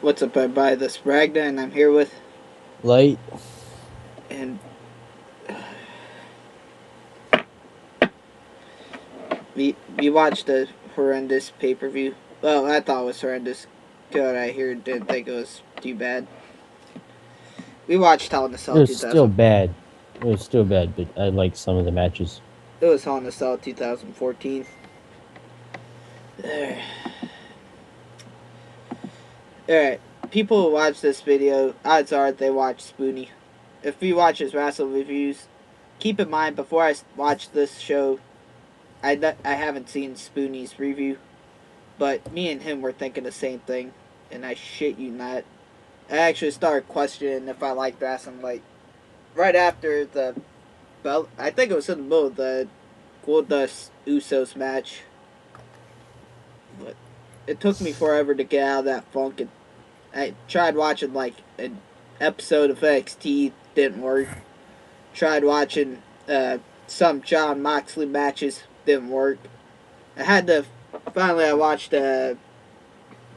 What's up, everybody? This is Ragna, and I'm here with. Light. And we watched a horrendous pay per view. Well, I thought it was horrendous. God, I here didn't think it was too bad. We watched Hell in a It Cell was still 2000. bad. It was still bad, but I liked some of the matches. It was Hell in a Cell 2014. Alright, people who watch this video, odds are they watch Spoonie. If you watch his wrestle reviews, keep in mind before I watch this show, I haven't seen Spoonie's review, but me and him were thinking the same thing, and I shit you not. I actually started questioning if I liked wrestling, like, right after the belt. I think it was in the middle of the Goldust Usos match. But it took me forever to get out of that funk, and I tried watching, like, an episode of NXT, didn't work. Tried watching some John Moxley matches, didn't work. I had to, finally I watched, what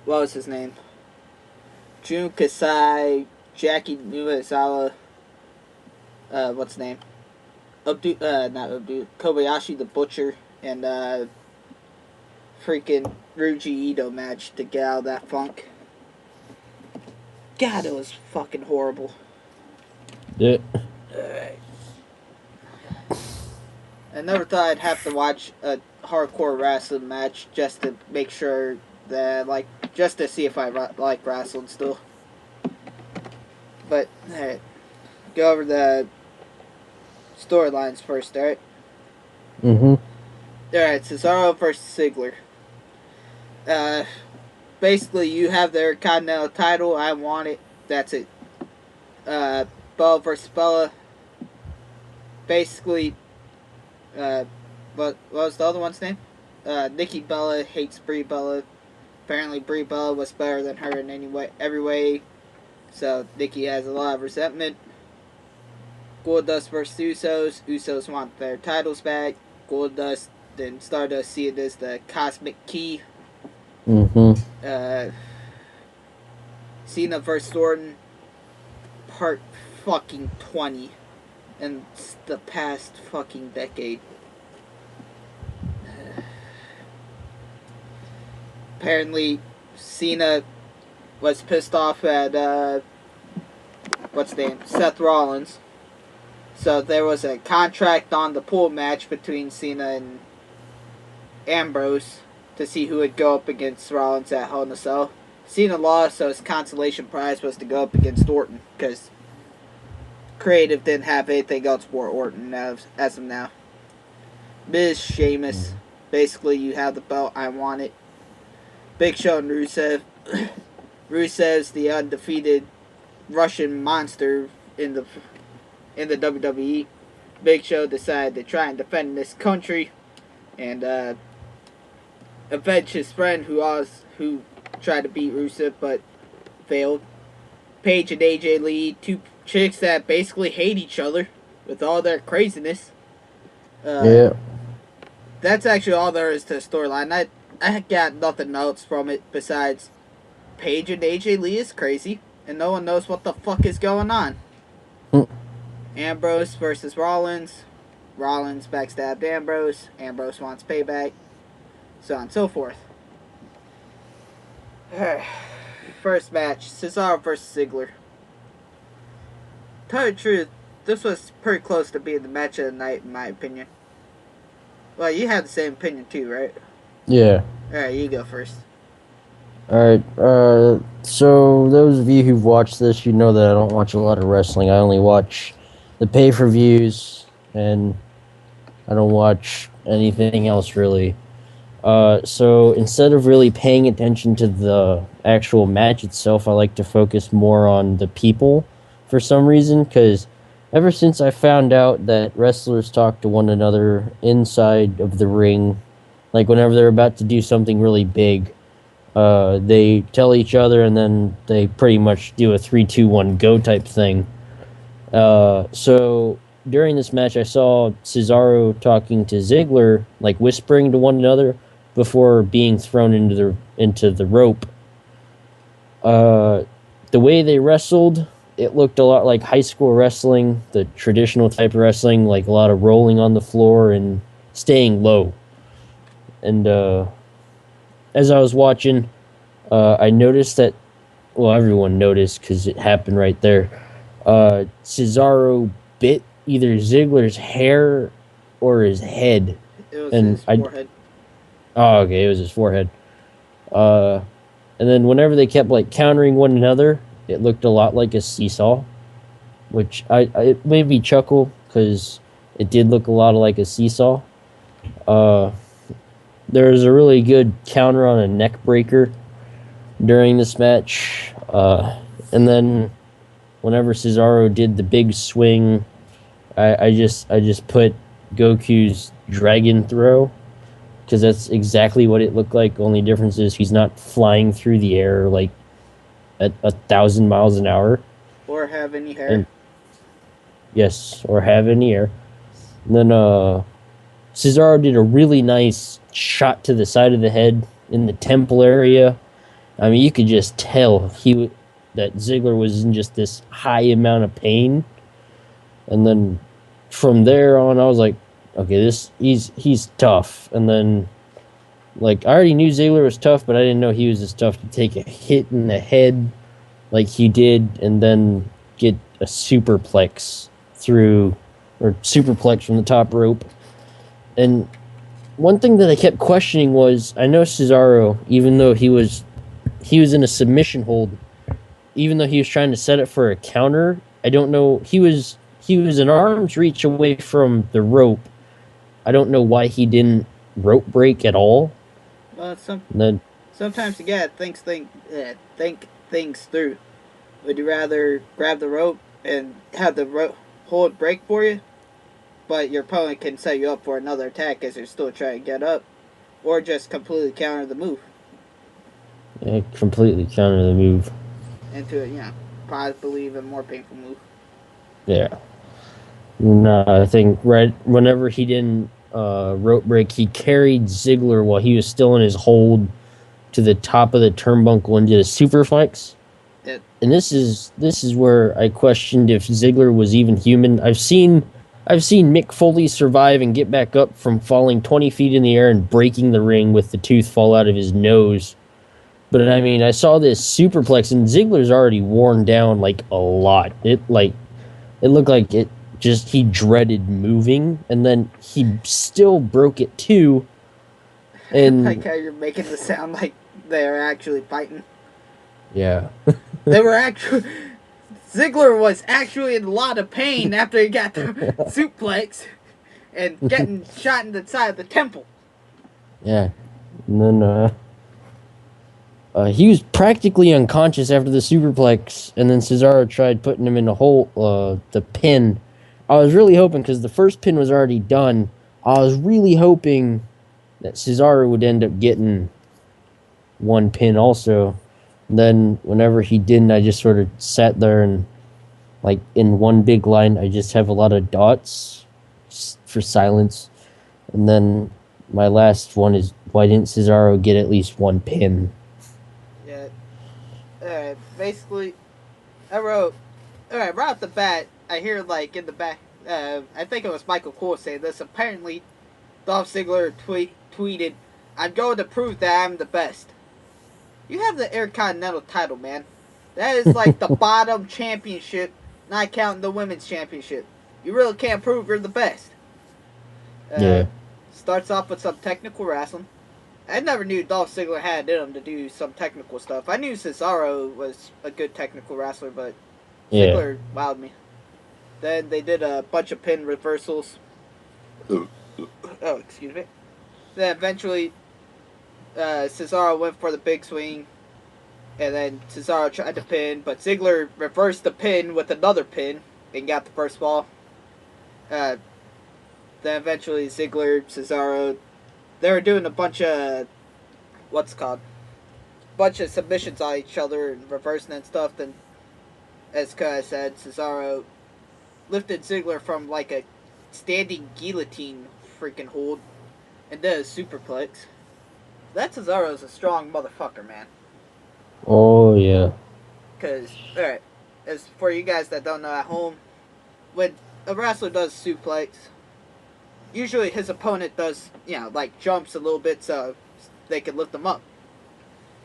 was his name? Jun Kasai, Jackie Nuizawa, what's his name? Not Abdu, Kobayashi the Butcher, and, freaking Ryuji Ito match to get out of that funk. God, it was fucking horrible. Yeah. Alright. I never thought I'd have to watch a hardcore wrestling match just to make sure that, like, just to see if I like wrestling still. But, alright. Go over the storylines first, alright? Mm-hmm. Alright, Cesaro versus Ziggler. Basically, you have their Continental title. I want it. That's it. Bella versus Bella. Basically, what was the other one's name? Nikki Bella hates Brie Bella. Apparently, Brie Bella was better than her in every way. So, Nikki has a lot of resentment. Goldust versus Usos. Usos want their titles back. Goldust and Stardust see it as the cosmic key. Mm-hmm. Cena versus Orton. Part fucking 20. In the past fucking decade. Apparently, Cena was pissed off at, what's his name? Seth Rollins. So there was a contract on the pool match between Cena and Ambrose to see who would go up against Rollins at Hell in a Cell. Cena lost, so his consolation prize was to go up against Orton, because creative didn't have anything else for Orton as of now. Miz, Sheamus, basically you have the belt, I want it. Big Show and Rusev. Rusev's the undefeated Russian monster in the WWE. Big Show decided to try and defend this country and avenge his friend who tried to beat Rusev but failed. Paige and AJ Lee, two chicks that basically hate each other with all their craziness. Yeah. That's actually all there is to the storyline. I got nothing else from it besides Paige and AJ Lee is crazy, and no one knows what the fuck is going on. Ambrose versus Rollins. Rollins backstabbed Ambrose. Ambrose wants payback. So on and so forth. First match, Cesaro versus Ziggler. Tell you the truth, this was pretty close to being the match of the night in my opinion. Well, you have the same opinion too, right? Yeah. Alright, you go first. Alright, so those of you who've watched this, you know that I don't watch a lot of wrestling. I only watch the pay-per-views, and I don't watch anything else, really. So instead of really paying attention to the actual match itself, I like to focus more on the people for some reason, because ever since I found out that wrestlers talk to one another inside of the ring, like whenever they're about to do something really big, they tell each other and then they pretty much do a 3-2-1 go type thing. So during this match, I saw Cesaro talking to Ziggler, like whispering to one another before being thrown into the rope. Uh, the way they wrestled, it looked a lot like high school wrestling, the traditional type of wrestling, like a lot of rolling on the floor and staying low. And as I was watching, I noticed that, well, everyone noticed because it happened right there. Cesaro bit either Ziggler's hair or his head, It was and his forehead. oh, okay, it was his forehead. Uh, and then whenever they kept like countering one another, it looked a lot like a seesaw, which it made me chuckle because it did look a lot like a seesaw. Uh, there was a really good counter on a neck breaker during this match, and then whenever Cesaro did the big swing, I just put Goku's dragon throw because that's exactly what it looked like. Only difference is he's not flying through the air like at 1,000 miles an hour. Or have any hair. And yes, or have in the air. And then Cesaro did a really nice shot to the side of the head in the temple area. I mean, you could just tell that Ziggler was in just this high amount of pain. And then from there on, I was like, okay, he's tough. And then like I already knew Ziggler was tough, but I didn't know he was as tough to take a hit in the head like he did, and then get a superplex through or superplex from the top rope. And one thing that I kept questioning was I know Cesaro, even though he was in a submission hold, even though he was trying to set it for a counter, I don't know he was an arm's reach away from the rope. I don't know why he didn't rope break at all. Well, And then sometimes you gotta think things through. Would you rather grab the rope and have the rope hold break for you, but your opponent can set you up for another attack as you're still trying to get up, or just completely counter the move completely counter the move. into a possibly even more painful move. Yeah. No, I think right whenever he didn't rope break, he carried Ziggler while he was still in his hold to the top of the turnbuckle and did a superflex. It, And this is where I questioned if Ziggler was even human. I've seen Mick Foley survive and get back up from falling 20 feet in the air and breaking the ring with the tooth fall out of his nose. But I mean, I saw this superplex and Ziggler's already worn down like a lot. It looked like it just he dreaded moving, and then he still broke it too. like And how you're making the sound like they're actually fighting. yeah, They were actually. Ziggler was actually in a lot of pain after he got the suplex and getting shot in the side of the temple. yeah. And then he was practically unconscious after the superplex, and then Cesaro tried putting him in the hole, the pin. I was really hoping because the first pin was already done. I was really hoping that Cesaro would end up getting one pin also. And then whenever he didn't, I just sort of sat there and like in one big line, I just have a lot of dots for silence. And then my last one is why didn't Cesaro get at least one pin? Yeah. Basically, I wrote. Alright, right off the bat, I hear like in the back. I think it was Michael Cole saying this. Apparently, Dolph Ziggler tweeted, "I'm going to prove that I'm the best." You have the Intercontinental title, man. That is like the bottom championship, not counting the women's championship. You really can't prove you're the best. Yeah. Starts off with some technical wrestling. I never knew Dolph Ziggler had in him to do some technical stuff. I knew Cesaro was a good technical wrestler, but Ziggler wowed me. Then they did a bunch of pin reversals. Oh, excuse me. Then eventually, Cesaro went for the big swing, and then Cesaro tried to pin, but Ziggler reversed the pin with another pin and got the first fall. Then eventually Ziggler, Cesaro, they were doing a bunch of bunch of submissions on each other and reversing and stuff. Then, as Kai said, Cesaro lifted Ziggler from like a standing guillotine freaking hold and did a superplex. That Cesaro's a strong motherfucker, man. Oh yeah. Because, alright, as for you guys that don't know at home, when a wrestler does suplex, usually his opponent does, like jumps a little bit so they can lift him up.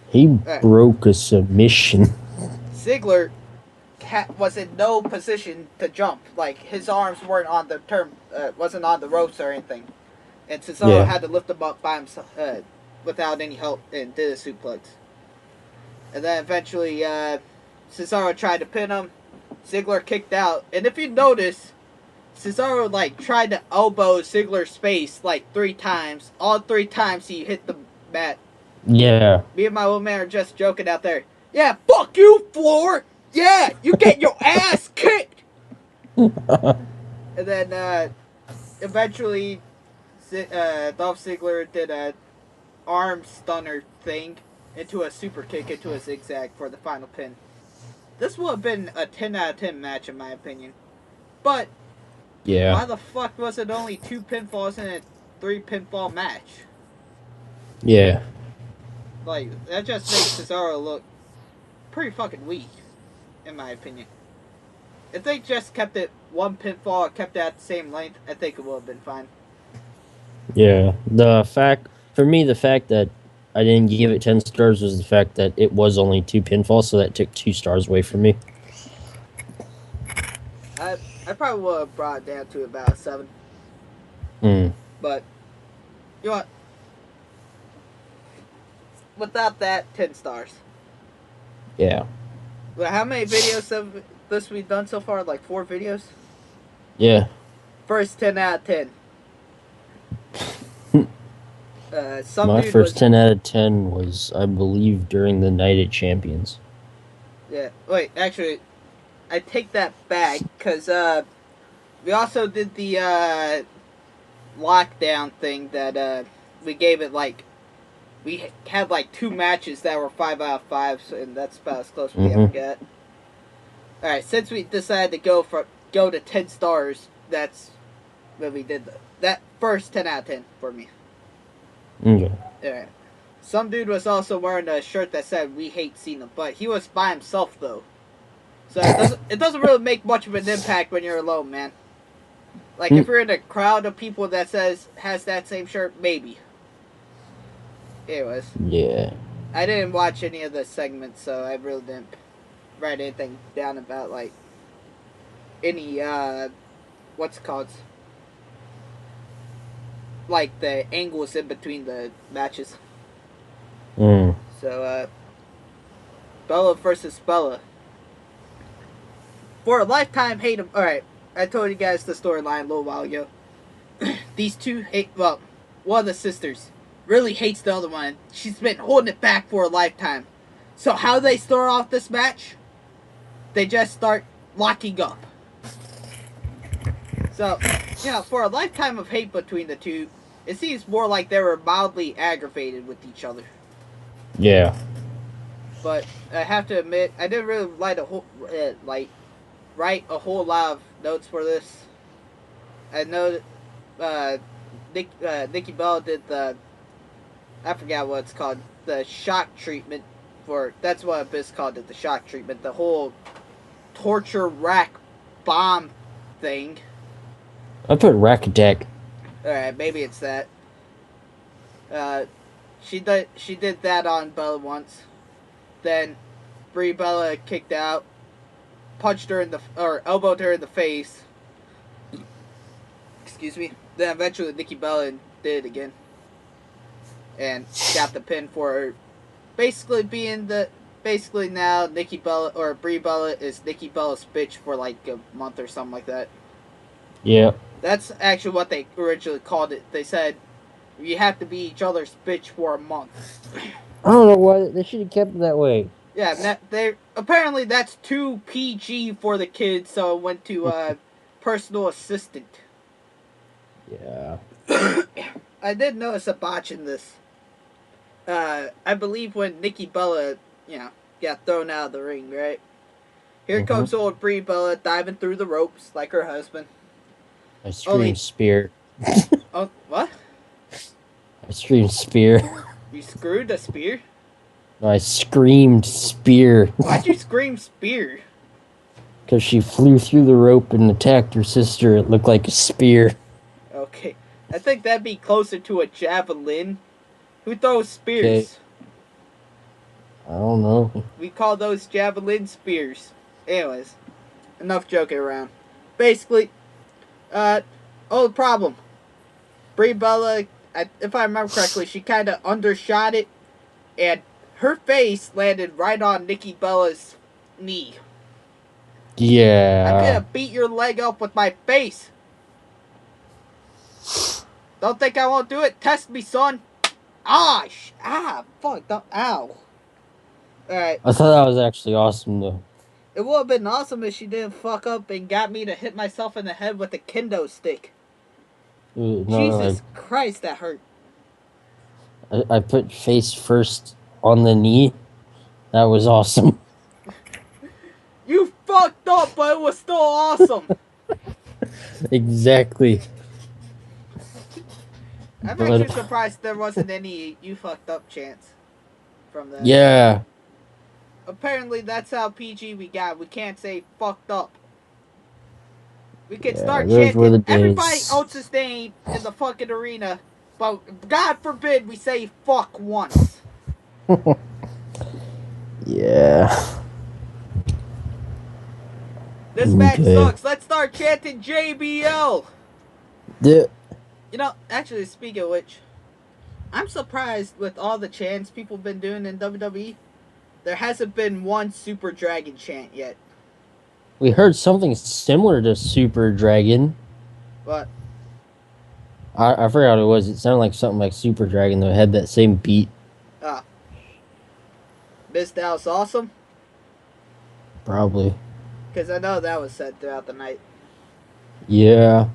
He Alright, broke a submission. Ziggler was in no position to jump. Like, his arms weren't on the wasn't on the ropes or anything. And Cesaro Yeah. had to lift him up by himself without any help and did a suplex. And then eventually, Cesaro tried to pin him. Ziggler kicked out. And if you notice, Cesaro like tried to elbow Ziggler's face like 3 times. All 3 times he hit the mat. Yeah. Me and my old man are just joking out there. Yeah, fuck you, floor. Yeah, you get your ass kicked. And then eventually, Dolph Ziggler did a arm stunner thing into a super kick into a zigzag for the final pin. This would have been a 10 out of 10 match in my opinion. But Yeah. why the fuck was it only 2 pinfalls in a 3 pinfall match? Yeah. Like, that just makes Cesaro look pretty fucking weak, in my opinion. If they just kept it 1 pinfall, kept it at the same length, I think it would have been fine. Yeah. The fact that I didn't give it 10 stars was the fact that it was only 2 pinfalls, so that took 2 stars away from me. I probably would have brought it down to about 7. Hmm. But, you know what? Without that, 10 stars. Yeah. Well, how many videos have this we've done so far? Like 4 videos? Yeah. First 10 out of 10. Some My dude first was 10 out of 10 was, I believe, during the Night at Champions. yeah. Wait, actually, I take that back because we also did the lockdown thing that we gave it like we had like 2 matches that were 5 out of 5, and that's about as close we ever get. All right, since we decided to go to 10 stars, that's when we did that first 10 out of 10 for me. Okay. All right. Some dude was also wearing a shirt that said "We hate Cena," but he was by himself though, so it doesn't really make much of an impact when you're alone, man. Like if you're in a crowd of people that has that same shirt, maybe. Anyways, Yeah. I didn't watch any of the segments, so I really didn't write anything down about like any what's it called, like the angles in between the matches. Mm. So Bella versus Bella for a lifetime hate him. All right, I told you guys the storyline a little while ago. These two hate. Well, one of the sisters really hates the other one. She's been holding it back for a lifetime. So how do they start off this match? They just start locking up. So, for a lifetime of hate between the two, it seems more like they were mildly aggravated with each other. Yeah. But I have to admit, I didn't really write a whole lot of notes for this. I know that Nikki Bella did I forgot what it's called, the shock treatment that's what it's called, the shock treatment, the whole torture rack bomb thing. I put rack attack. Alright, maybe it's that. She did that on Bella once. Then Brie Bella kicked out, punched her or elbowed her in the face. Excuse me. Then eventually Nikki Bella did it again, and got the pin for her. Basically now Nikki Bella or Brie Bella is Nikki Bella's bitch for like a month or something like that. Yeah. That's actually what they originally called it. They said you have to be each other's bitch for a month. I don't know why they should have kept it that way. Yeah, apparently that's too PG for the kids, so it went to personal assistant. Yeah. I did notice a botch in this. I believe when Nikki Bella, got thrown out of the ring, right? Here comes old Brie Bella diving through the ropes like her husband. I screamed spear. Oh, what? I screamed spear. You screwed a spear? I screamed spear Why'd you scream spear? because she flew through the rope and attacked her sister. It looked like a spear. Okay. I think that'd be closer to a javelin. Who throws Okay, spears? I don't know. We call those javelin spears. Anyways, enough joking around. Basically, the problem. Brie Bella, if I remember correctly, she kind of undershot it, and her face landed right on Nikki Bella's knee. I'm Yeah. gonna beat your leg up with my face. Don't think I won't do it? Test me, son. Fuck, ow. Alright. I thought that was actually awesome though. It would have been awesome if she didn't fuck up and got me to hit myself in the head with a kendo stick. No, Jesus Christ, that hurt. I put face first on the knee. That was awesome. You fucked up, but it was still awesome. Exactly. I'm actually surprised there wasn't any you fucked up chance from that. Yeah. Apparently, that's how PG we got. We can't say fucked up. We can Yeah, start those were the chanting days. everybody else's name in the fucking arena, but God forbid we say fuck once. Yeah. This match sucks. Let's start chanting JBL. The You know, actually, speaking of which, I'm surprised with all the chants people have been doing in WWE. There hasn't been one Super Dragon chant yet. We heard something similar to Super Dragon. But I forgot what it was. It sounded like something like Super Dragon though. It had that same beat. Miss Dallas Awesome? Probably. Because I know that was said throughout the night. Yeah.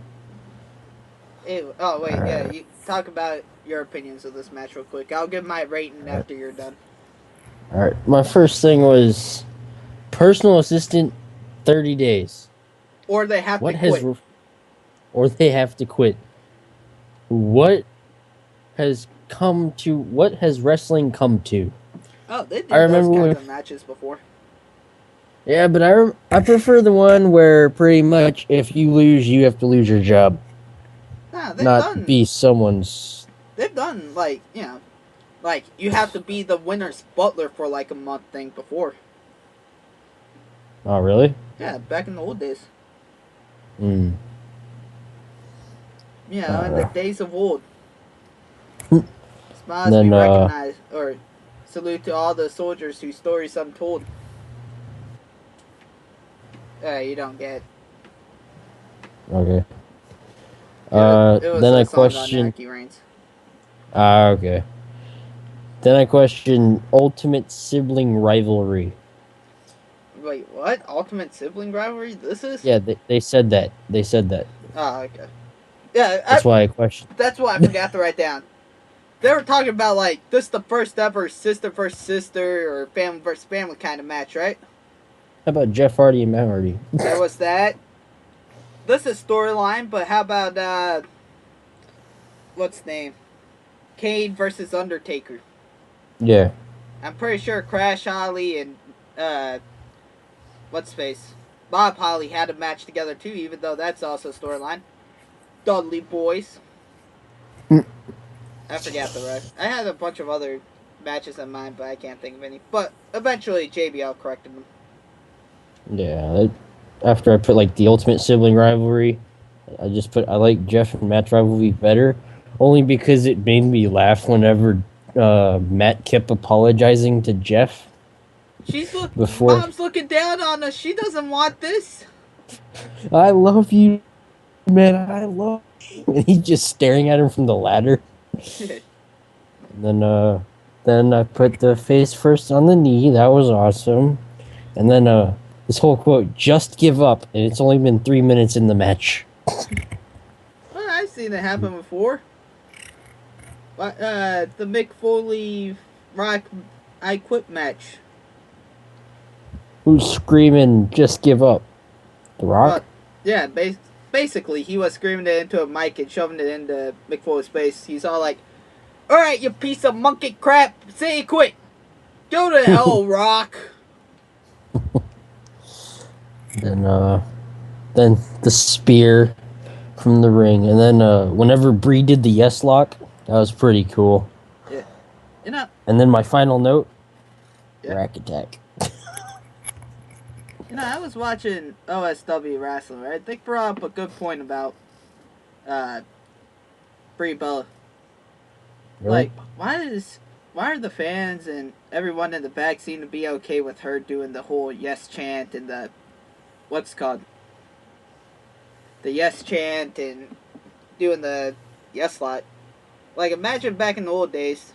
Anyway, oh, wait, yeah. You talk about your opinions of this match real quick. I'll give my rating after you're done. Alright. My first thing was personal assistant 30 days. Or they have to quit. Or they have to quit. What has wrestling come to? Oh, they did those kinds of matches before. Yeah, but I prefer the one where pretty much if you lose, you have to lose your job. Nah, be someone's. They've done, like, you know, like, you have to be the winner's butler for, like, a month thing before. Oh, really? Yeah, back in the old days. Hmm. Yeah, in the days of old. Smiles Then, be recognized, or salute to all the soldiers whose stories untold. You don't get. Okay. It was then a I song on question. Rocky Reigns. Okay. Then I question ultimate sibling rivalry. Wait, what? Ultimate sibling rivalry? This is? Yeah, they said that. They said that. Oh, okay. Yeah, That's why I question. That's what I forgot to write down. They were talking about, like, this is the first ever sister versus sister or family versus family kind of match, right? How about Jeff Hardy and Matt Hardy? There was that. This is storyline, but how about, what's his name? Kane versus Undertaker. Yeah. I'm pretty sure Crash Holly and, what's his face? Bob Holly had a match together too, even though that's also storyline. Dudley Boys. I forgot the rest. I had a bunch of other matches in mind, but I can't think of any. But eventually JBL corrected them. Yeah. After I put like the ultimate sibling rivalry, I like Jeff and Matt's rivalry better, only because it made me laugh whenever Matt kept apologizing to Jeff. Mom's looking down on us. She doesn't want this. I love you, man. I love you. And he's just staring at him from the ladder. And then I put the face first on the knee. That was awesome. And then this whole quote, "Just give up," and it's only been 3 minutes in the match. Well, I've seen it happen before. But the Mick Foley Rock I Quit match. Who's screaming, "Just give up"? The Rock? Yeah, basically, he was screaming it into a mic and shoving it into Mick Foley's face. He's all like, "Alright, you piece of monkey crap, say you quit." Go to hell, Rock. Then the spear from the ring, and then whenever Bree did the yes lock, that was pretty cool. Yeah. You know. And then my final note, Yeah. rack attack. You know, I was watching OSW wrestling, right? They brought up a good point about Brie Bella. Really? Like, why are the fans and everyone in the back seem to be okay with her doing the whole yes chant and the what's it called? The yes chant and doing the yes lot. Like, imagine back in the old days.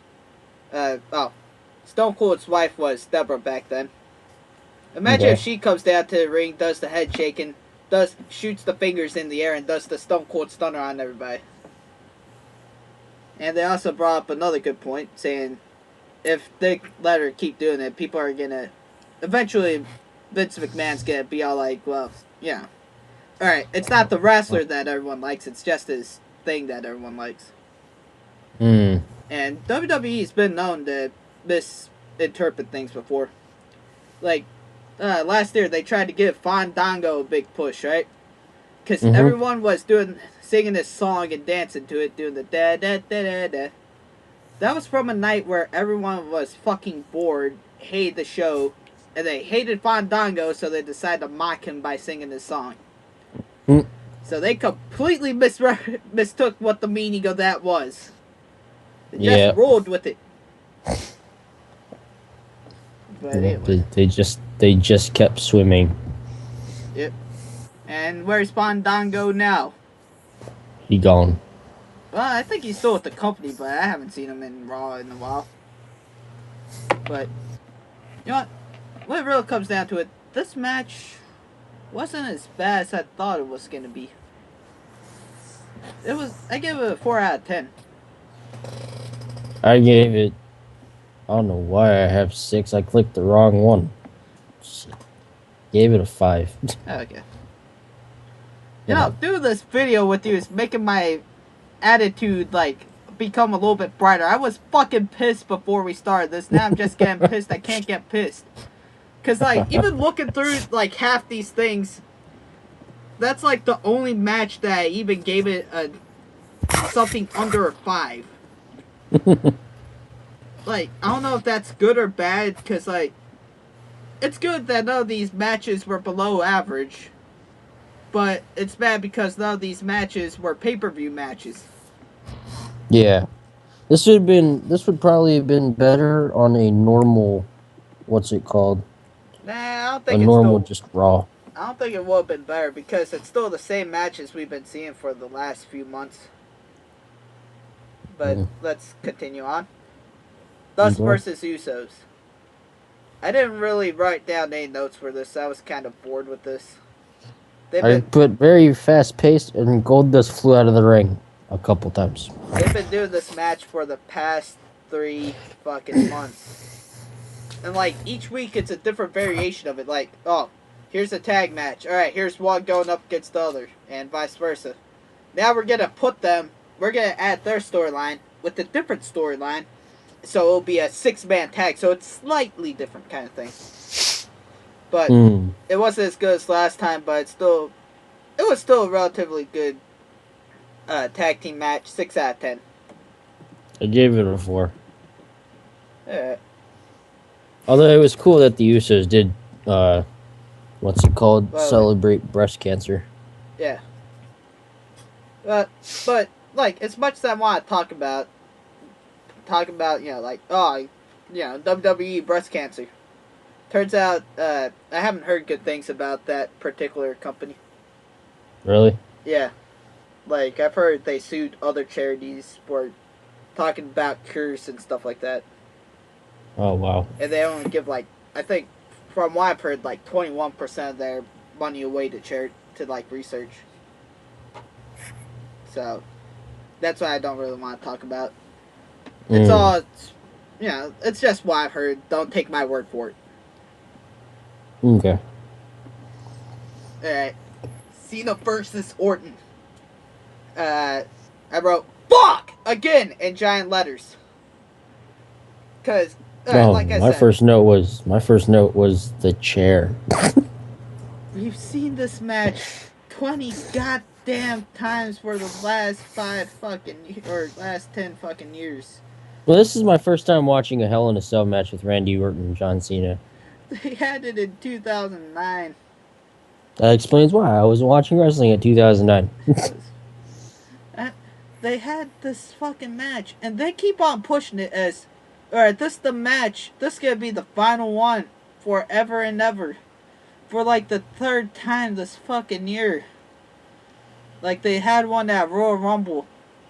Stone Cold's wife was Deborah back then. Imagine if Okay. she comes down to the ring, does the head shaking, shoots the fingers in the air, and does the Stone Cold Stunner on everybody. And they also brought up another good point, saying if they let her keep doing it, people are gonna eventually Vince McMahon's gonna be all like, well, yeah, all right, it's not the wrestler that everyone likes, it's just his thing that everyone likes. Hmm. And WWE's been known to misinterpret things before. Like last year, they tried to give Fandango a big push, right? Because Mm-hmm. everyone was singing this song and dancing to it, doing the da da da da da. That was from a night where everyone was fucking bored, hated the show, and they hated Fandango, so they decided to mock him by singing this song. Mm. So they completely mistook what the meaning of that was. They just Yeah. rolled with it. But anyway. They just kept swimming. Yep. And where's Fandango now? He gone. Well, I think he's still with the company, but I haven't seen him in Raw in a while. But, you know what? When it really comes down to it, this match wasn't as bad as I thought it was going to be. I gave it a 4 out of 10. I gave it. I don't know why I have 6. I clicked the wrong one. Gave it a 5. Okay. You know, doing this video with you is making my attitude, like, become a little bit brighter. I was fucking pissed before we started this. Now I'm just getting pissed. I can't get pissed. Because, like, even looking through, like, half these things, that's, like, the only match that I even gave it something under a 5. Like, I don't know if that's good or bad, because, like, it's good that none of these matches were below average, but it's bad because none of these matches were pay-per-view matches. Yeah. This would probably have been better on a normal, what's it called? Nah, I don't A think normal just Raw. I don't think it would have been better because it's still the same matches we've been seeing for the last few months. But let's continue on. Thus versus Usos. I didn't really write down any notes for this. So I was kind of bored with this. I put very fast paced, and Goldust flew out of the ring a couple times. They've been doing this match for the past 3 fucking months. And, like, each week it's a different variation of it. Like, oh, here's a tag match. Alright, here's one going up against the other. And vice versa. Now we're going to add their storyline with a different storyline. So it'll be a 6-man tag. So it's slightly different kind of thing. But it wasn't as good as last time, but it was still a relatively good tag team match. 6 out of 10. I gave it a 4. Alright. Although it was cool that the Usos did, what's it called? Celebrate breast cancer. Yeah. But, like, as much as I want to talk about, you know, like, WWE breast cancer. Turns out, I haven't heard good things about that particular company. Really? Yeah. Like, I've heard they sued other charities for talking about cures and stuff like that. Oh, wow. And they only give, like, I think, from what I've heard, like, 21% of their money away to like, research. So, that's why I don't really want to talk about. It's all, you know, it's just what I've heard. Don't take my word for it. Okay. Alright. Cena versus Orton. I wrote, fuck! Again! In giant letters. Because Alright, Oh, like I said, my first note was the chair. we've seen this match 20 goddamn times for the last 5 fucking or last 10 fucking years. Well, this is my first time watching a Hell in a Cell match with Randy Orton and John Cena. They had it in 2009. That explains why I wasn't watching wrestling in 2009. Uh, they had this fucking match, and they keep on pushing it as, alright, this the match. This gonna be the final one forever and ever. For like the third time this fucking year. Like they had one at Royal Rumble.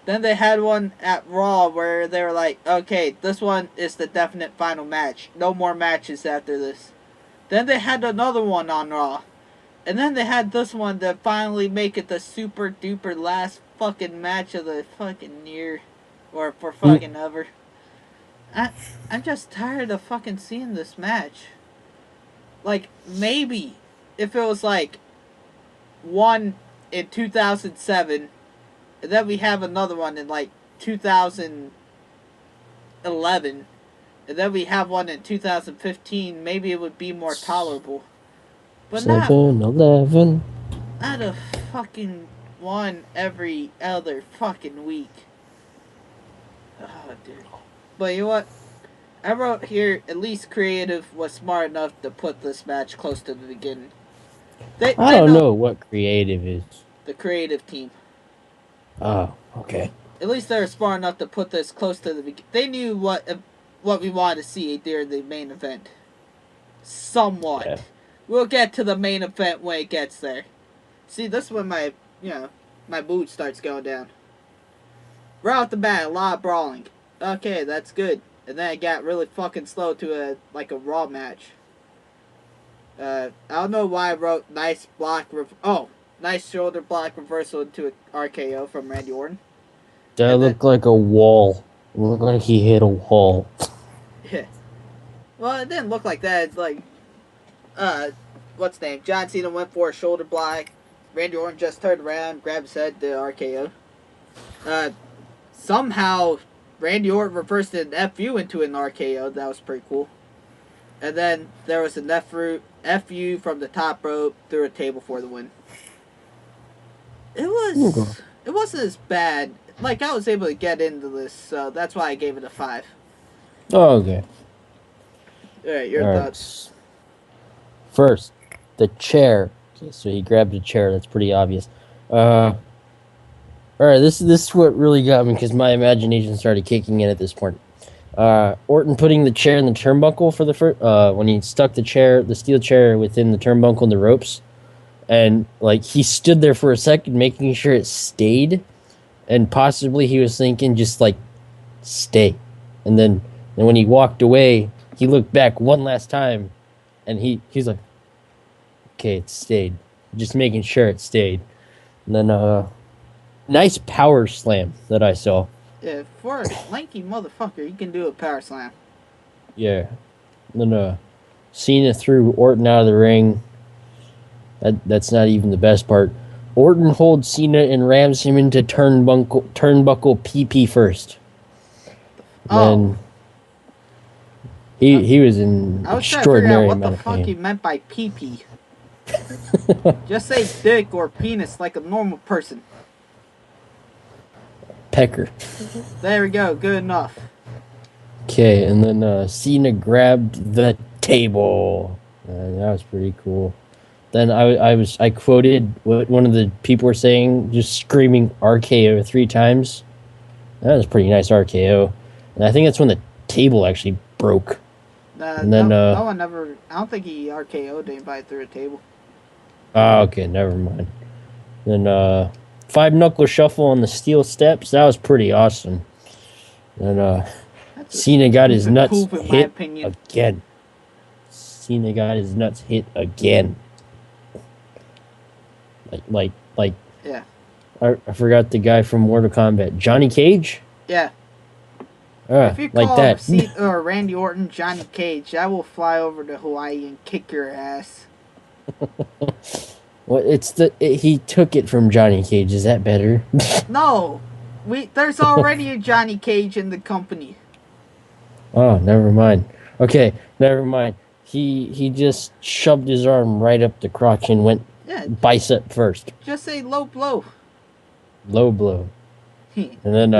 Then they had one at Raw where they were like, okay, this one is the definite final match. No more matches after this. Then they had another one on Raw. And then they had this one to finally make it the super duper last fucking match of the fucking year. Or for fucking ever. I'm just tired of fucking seeing this match. Like, maybe if it was like one in 2007, and then we have another one in like 2011, and then we have one in 2015, maybe it would be more tolerable. But not 7-Eleven. not a fucking one every other fucking week. Oh, dude. But you know what? I wrote here, at least Creative was smart enough to put this match close to the beginning. I don't know what creative is. The creative team. Oh, okay. At least they were smart enough to put this close to the beginning. They knew what we wanted to see during the main event. Somewhat. Yeah. We'll get to the main event when it gets there. See, this is when my mood starts going down. Right off the bat, a lot of brawling. Okay, that's good. And then it got really fucking slow to a Raw match. I don't know why I wrote nice shoulder block reversal into an RKO from Randy Orton. That looked like a wall. It looked like he hit a wall. Yeah. Well, it didn't look like that. It's like, what's his name? John Cena went for a shoulder block. Randy Orton just turned around, grabbed his head, did RKO. Somehow, Randy Orton reversed an FU into an RKO. That was pretty cool. And then there was an FU from the top rope through a table for the win. It wasn't as bad. Like, I was able to get into this, so that's why I gave it a 5. Oh, okay. Alright, your thoughts. First, the chair. Okay, so he grabbed a chair. That's pretty obvious. Alright, this is what really got me, because my imagination started kicking in at this point. Orton putting the chair in the turnbuckle for the first, when he stuck the steel chair within the turnbuckle and the ropes, and like he stood there for a second making sure it stayed, and possibly he was thinking just like stay, and then when he walked away he looked back one last time and he's like, okay, it stayed, just making sure it stayed. And then nice power slam that I saw. Yeah, for a lanky motherfucker, you can do a power slam. Yeah. And then Cena threw Orton out of the ring. That's not even the best part. Orton holds Cena and rams him into turnbuckle PP first. Then he was in extraordinary amount of pain. I was trying to figure out what the fuck he meant by PP. Just say dick or penis like a normal person. Pecker. There we go. Good enough. Okay, and then Cena grabbed the table. That was pretty cool. Then I quoted what one of the people were saying, just screaming RKO 3 times. That was a pretty nice RKO. And I think that's when the table actually broke. And then no one ever. I don't think he RKO'd anybody through a table. Oh, okay, never mind. Then 5-knuckle shuffle on the steel steps. That was pretty awesome. And Cena got his nuts hit again. Cena got his nuts hit again. Like. Yeah. I forgot the guy from Mortal Kombat. Johnny Cage? Yeah. If you call like that. or Randy Orton Johnny Cage, I will fly over to Hawaii and kick your ass. Well, he took it from Johnny Cage. Is that better? No, there's already a Johnny Cage in the company. Oh, never mind. Okay, never mind. He just shoved his arm right up the crotch and went Yeah, bicep first, just say low blow. low blow, and then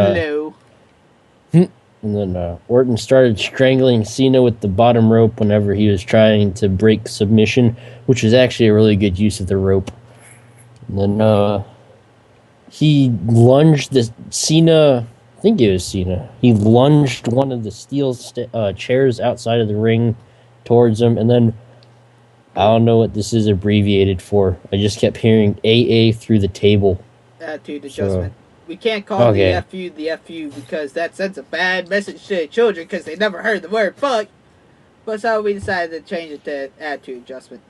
Blow. Orton started strangling Cena with the bottom rope whenever he was trying to break submission, which was actually a really good use of the rope. And then he lunged the Cena. I think it was Cena. He lunged one of the steel chairs outside of the ring towards him, and then I don't know what this is abbreviated for. I just kept hearing AA through the table. Attitude So adjustment. We can't call okay, the FU because that sends a bad message to the children because they never heard the word fuck. But so we decided to change it to attitude adjustment.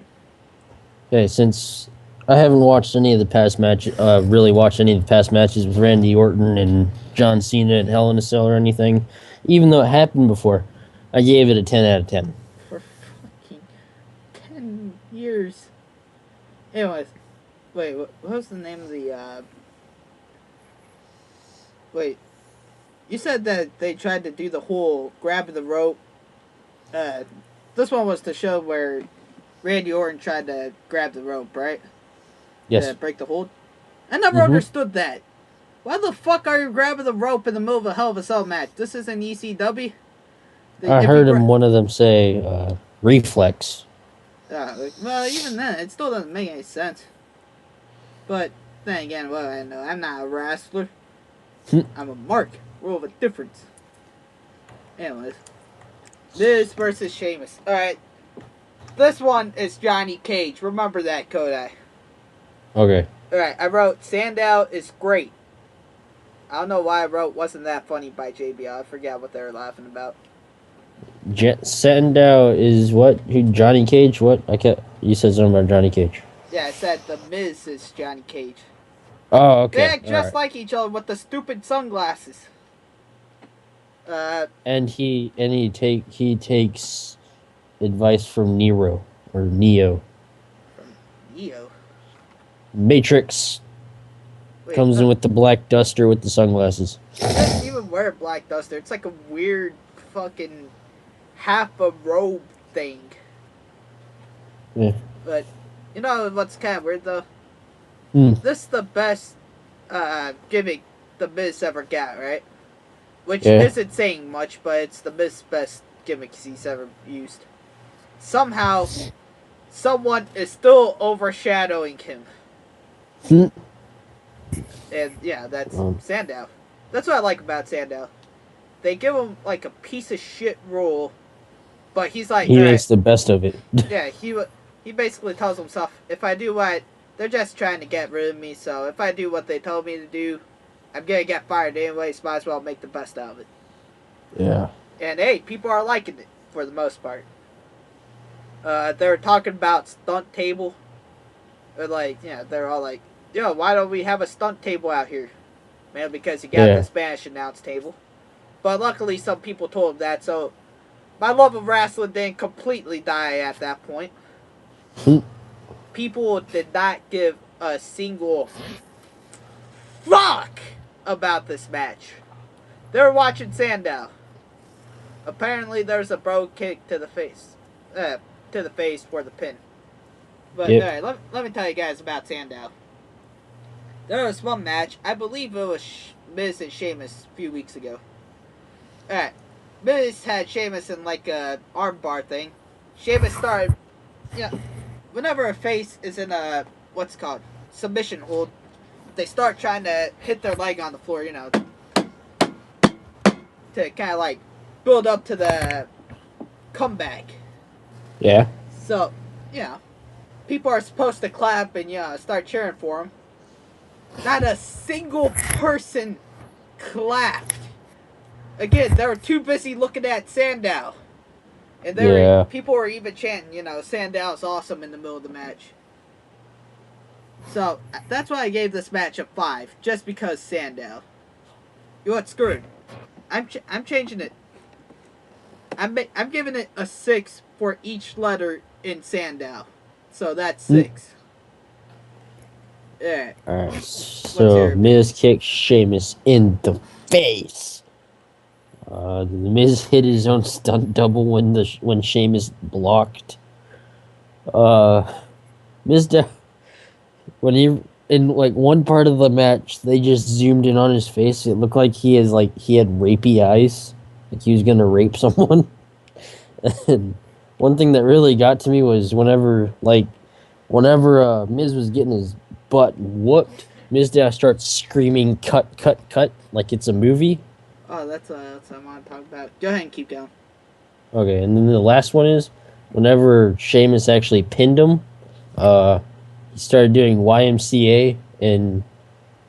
okay. Since I haven't watched any of the past matches, really watched any of the past matches with Randy Orton and John Cena at Hell in a Cell or anything, even though it happened before, I gave it a 10 out of 10. For fucking 10 years. Anyways, wait, what was the name of the, wait, you said that they tried to do the whole grabbing the rope. Uh, this one was the show where Randy Orton tried to grab the rope, right? To Yes. break the hold. I never Mm-hmm. understood that. Why the fuck are you grabbing the rope in the middle of a Hell of a Cell match? This is an ECW. I heard one of them say reflex. Well, even then, it still doesn't make any sense. But then again, well, I know I'm not a wrestler. I'm a mark. Rule of a difference. Anyways, Miz versus Sheamus. All right, this one is Johnny Cage. Remember that, Kodai. Okay. All right, I wrote Sandow is great. I don't know why I wrote wasn't that funny by JBL. I forget what they were laughing about. Sandow is what? Who? Johnny Cage? What? You said something about Johnny Cage. Yeah, I said the Miz is Johnny Cage. Oh, okay. They act just like each other with the stupid sunglasses. And he takes advice from Nero or Neo. From Neo. Matrix comes in with the black duster with the sunglasses. He doesn't even wear black duster. It's like a weird fucking half a robe thing. Yeah. But you know what's kind of weird though? Mm. This is the best gimmick the Miz ever got, right? Which isn't saying much, but it's the Miz's best gimmick he's ever used. Somehow, someone is still overshadowing him. Mm. And yeah, that's Sandow. That's what I like about Sandow. They give him like a piece of shit role, but he's like he makes the best of it. Yeah, he basically tells himself, if I do what they're just trying to get rid of me, so if I do what they told me to do, I'm gonna get fired anyway, so might as well make the best out of it. Yeah. And hey, people are liking it for the most part. They're talking about stunt table. Or like, yeah, they're all like, yo, why don't we have a stunt table out here? Man, because you got the Spanish announce table. But luckily some people told him that, so my love of wrestling didn't completely die at that point. People did not give a single fuck about this match. They were watching Sandow. Apparently there's a bro kick to the face. To the face for the pin. But alright, let me tell you guys about Sandow. There was one match, I believe it was Miz and Sheamus a few weeks ago. Alright, Miz had Sheamus in like a armbar thing. Sheamus started, whenever a face is in a, what's it called, submission hold, they start trying to hit their leg on the floor, to kind of like build up to the comeback. Yeah. So, people are supposed to clap and start cheering for him. Not a single person clapped. Again, they were too busy looking at Sandow. And people were even chanting, Sandow's awesome in the middle of the match. So, that's why I gave this match a 5. Just because Sandow. You know what? Screw it. I'm changing it. I'm giving it a 6 for each letter in Sandow. So that's 6. Yeah. Alright. So Miz kicked Sheamus in the face. The Miz hit his own stunt double when Sheamus blocked. Uh, Miz when he in like one part of the match, they just zoomed in on his face. It looked like he had rapey eyes, like he was gonna rape someone. And one thing that really got to me was whenever Miz was getting his butt whooped, Mizdow starts screaming "cut, cut, cut" like it's a movie. Oh, that's what I want to talk about. Go ahead and keep going. Okay, and then the last one is whenever Sheamus actually pinned him, uh, he started doing YMCA, and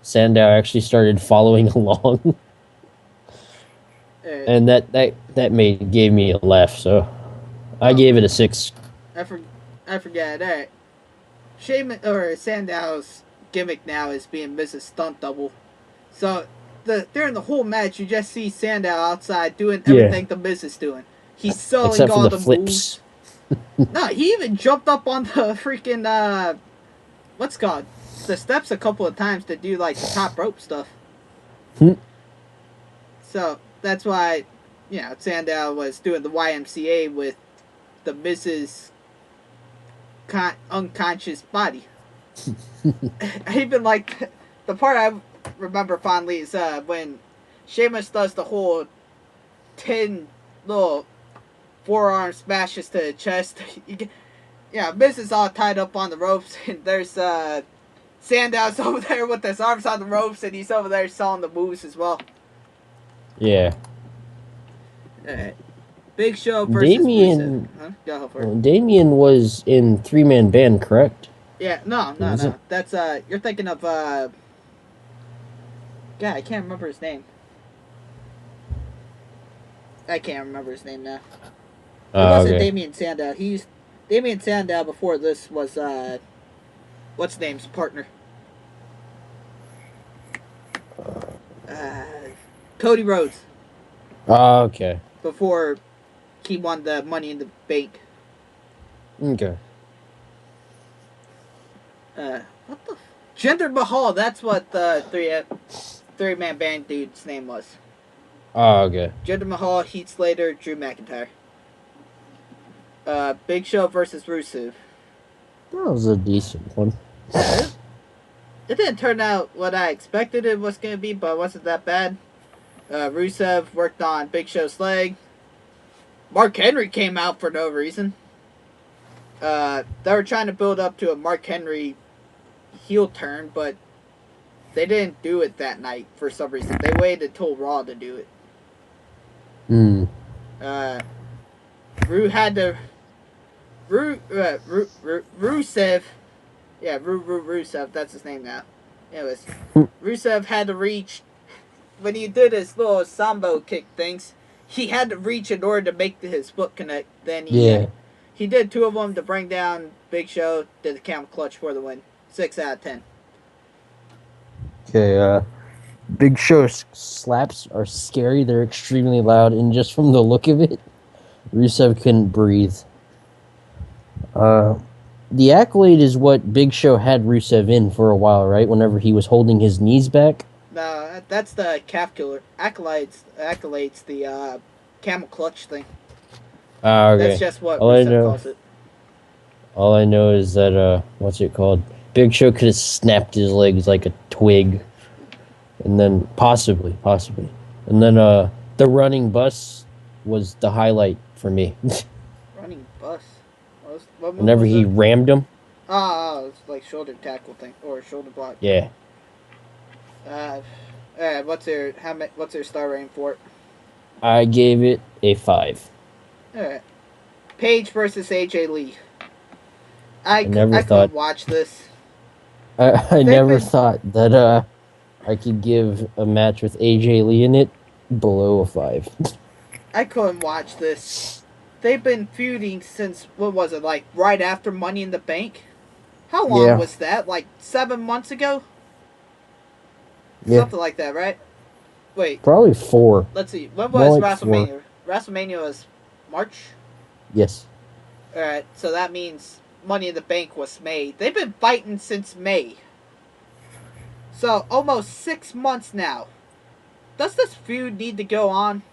Sandow actually started following along, Alright, and that gave me a laugh. So I oh, gave it a 6. I forget. Alright. Sheamus or Sandow's gimmick now is being Mrs. Stunt Double. So during the whole match, you just see Sandow outside doing Yeah, everything the Miz is doing. He's selling except for all the the moves. flips. No, he even jumped up on the freaking what's it called the steps a couple of times to do like the top rope stuff. Hmm. So that's why, Sandow was doing the YMCA with the Miz's unconscious body. Even like the part I remember fondly is when Sheamus does the whole 10 little forearm smashes to the chest. Miz is all tied up on the ropes, and there's Sandow's over there with his arms on the ropes, and he's over there selling the moves as well. Yeah, Alright. Big Show versus Rusev. Damien. Huh? Go for it. Damien was in 3-man band, correct? Yeah, no. Was it? That's you're thinking of God, I can't remember his name. I can't remember his name now. It wasn't Okay. Damien Sandow. Damien Sandow before this was what's his name's partner? Uh, Cody Rhodes Okay. before he won the Money in the Bank. Okay. What the? Jinder Mahal. That's what the three-man band dude's name was. Okay. Jinder Mahal, Heath Slater, Drew McIntyre. Big Show versus Rusev. That was a decent one. It didn't turn out what I expected it was going to be, but it wasn't that bad. Rusev worked on Big Show's leg. Mark Henry came out for no reason. They were trying to build up to a Mark Henry heel turn, but they didn't do it that night for some reason. They waited until Raw to do it. Hmm. Rusev. Yeah, Rusev, that's his name now. Anyways, Rusev had to reach, when he did his little sambo kick things, he had to reach in order to make his foot connect. Then he did 2 of them to bring down Big Show, did the camel clutch for the win. 6 out of 10. Okay. Big Show slaps are scary. They're extremely loud, and just from the look of it, Rusev couldn't breathe. The Accolade is what Big Show had Rusev in for a while, right? Whenever he was holding his knees back. No, that's the calf killer. Accolades the camel clutch thing. Okay. That's just what Rusev calls it. All I know is that what's it called? Big Show could have snapped his legs like a twig, and then possibly, and then the running bus was the highlight for me. Running bus. What Whenever he rammed him. Oh, it's like shoulder tackle thing or shoulder block. Yeah. What's your star rating for it? I gave it a 5. Alright. Paige versus AJ Lee. I thought couldn't watch this. I never thought that I could give a match with AJ Lee in it below a 5. I couldn't watch this. They've been feuding since, what was it, like right after Money in the Bank? How long was that? Like 7 months ago? Yeah. Something like that, right? Wait. Probably 4. Let's see. When was WrestleMania? 4. WrestleMania was March? Yes. Alright, so that means Money in the Bank was May. They've been fighting since May. So, almost 6 months now. Does this feud need to go on?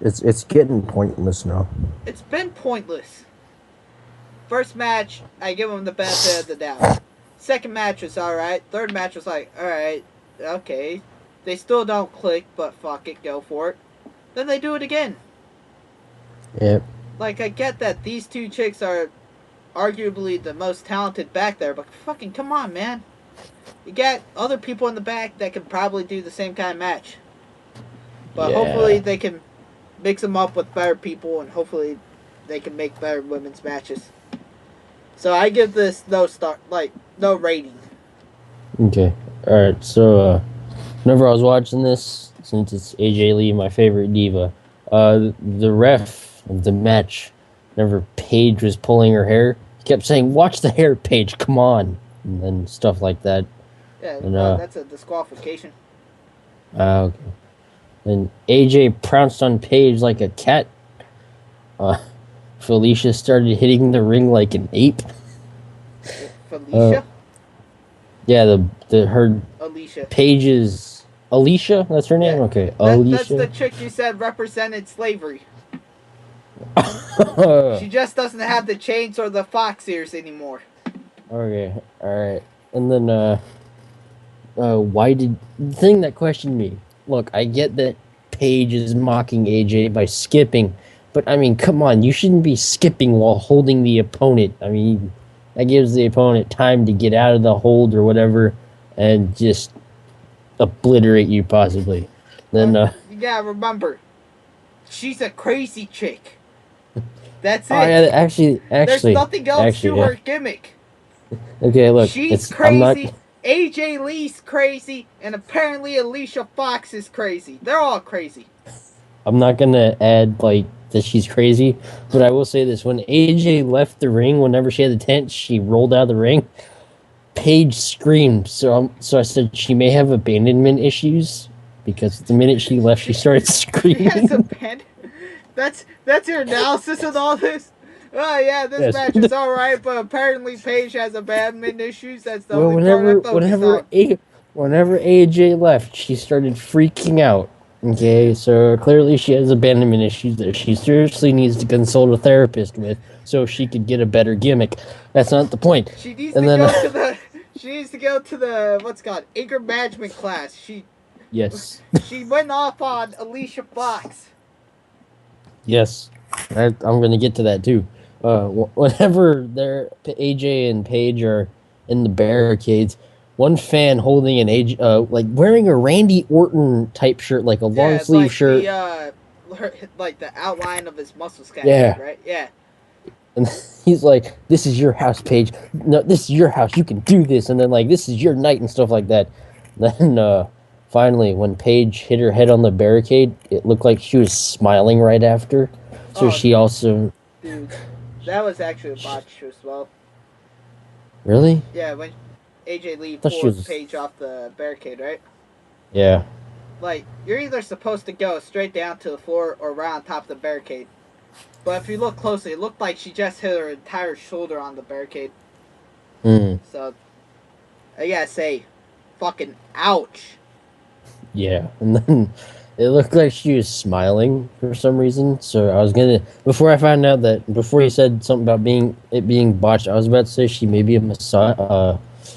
It's getting pointless now. It's been pointless. First match, I give them the benefit of the doubt. Second match was alright. Third match was like, alright, okay. They still don't click, but fuck it, go for it. Then they do it again. Yep. Like, I get that these two chicks are arguably the most talented back there, but fucking come on, man. You got other people in the back that can probably do the same kind of match. But hopefully they can mix them up with better people, and hopefully they can make better women's matches. So I give this no rating. Okay. All right. So, whenever I was watching this, since it's AJ Lee, my favorite diva, the ref of the match, whenever Paige was pulling her hair, he kept saying, "Watch the hair, Paige. Come on," and then stuff like that. Yeah, And that's a disqualification. okay. And AJ pounced on Paige like a cat. Felicia started hitting the ring like an ape. Felicia? Yeah, her Alicia. Paige's Alicia. That's her name. Yeah. Okay, Alicia. That's the chick you said represented slavery. She just doesn't have the chains or the fox ears anymore. Okay, all right. And then why did the thing that questioned me? Look, I get that Paige is mocking AJ by skipping, but I mean, come on, you shouldn't be skipping while holding the opponent. I mean, that gives the opponent time to get out of the hold or whatever, and just obliterate you possibly. Then you gotta remember, she's a crazy chick. That's it. Oh yeah, actually, there's nothing else to her gimmick. Okay, look, she's crazy. AJ Lee's crazy, and apparently Alicia Fox is crazy. They're all crazy. I'm not gonna add like that she's crazy, but I will say this: when AJ left the ring, whenever she had the tent, she rolled out of the ring. Paige screamed, so I said she may have abandonment issues because the minute she left, she started screaming. She has abandonment. That's your analysis of all this. Oh yeah, this match is all right, but apparently Paige has abandonment issues. That's the only part I focused on. Whenever AJ left, she started freaking out. Okay, so clearly she has abandonment issues that she seriously needs to consult a therapist with, so she could get a better gimmick. That's not the point. She needs to go to the what's it called anger management class. Yes. She went off on Alicia Fox. Yes, I'm going to get to that too. Whenever AJ and Paige are in the barricades, one fan holding an like wearing a Randy Orton type shirt, like a long sleeve like shirt. Like the outline of his muscles, right? Yeah. And he's like, "This is your house, Paige. No, this is your house. You can do this." And then like, "This is your night," and stuff like that. Then finally, when Paige hit her head on the barricade, it looked like she was smiling right after. So she also. Dude, that was actually a botch as well. Really? Yeah, when AJ Lee pulled Paige off the barricade, right? Yeah. Like, you're either supposed to go straight down to the floor or right on top of the barricade. But if you look closely, it looked like she just hit her entire shoulder on the barricade. So, I gotta say, fucking ouch. Yeah, and then it looked like she was smiling for some reason. So I was gonna, before you said something about it being botched, I was about to say she may be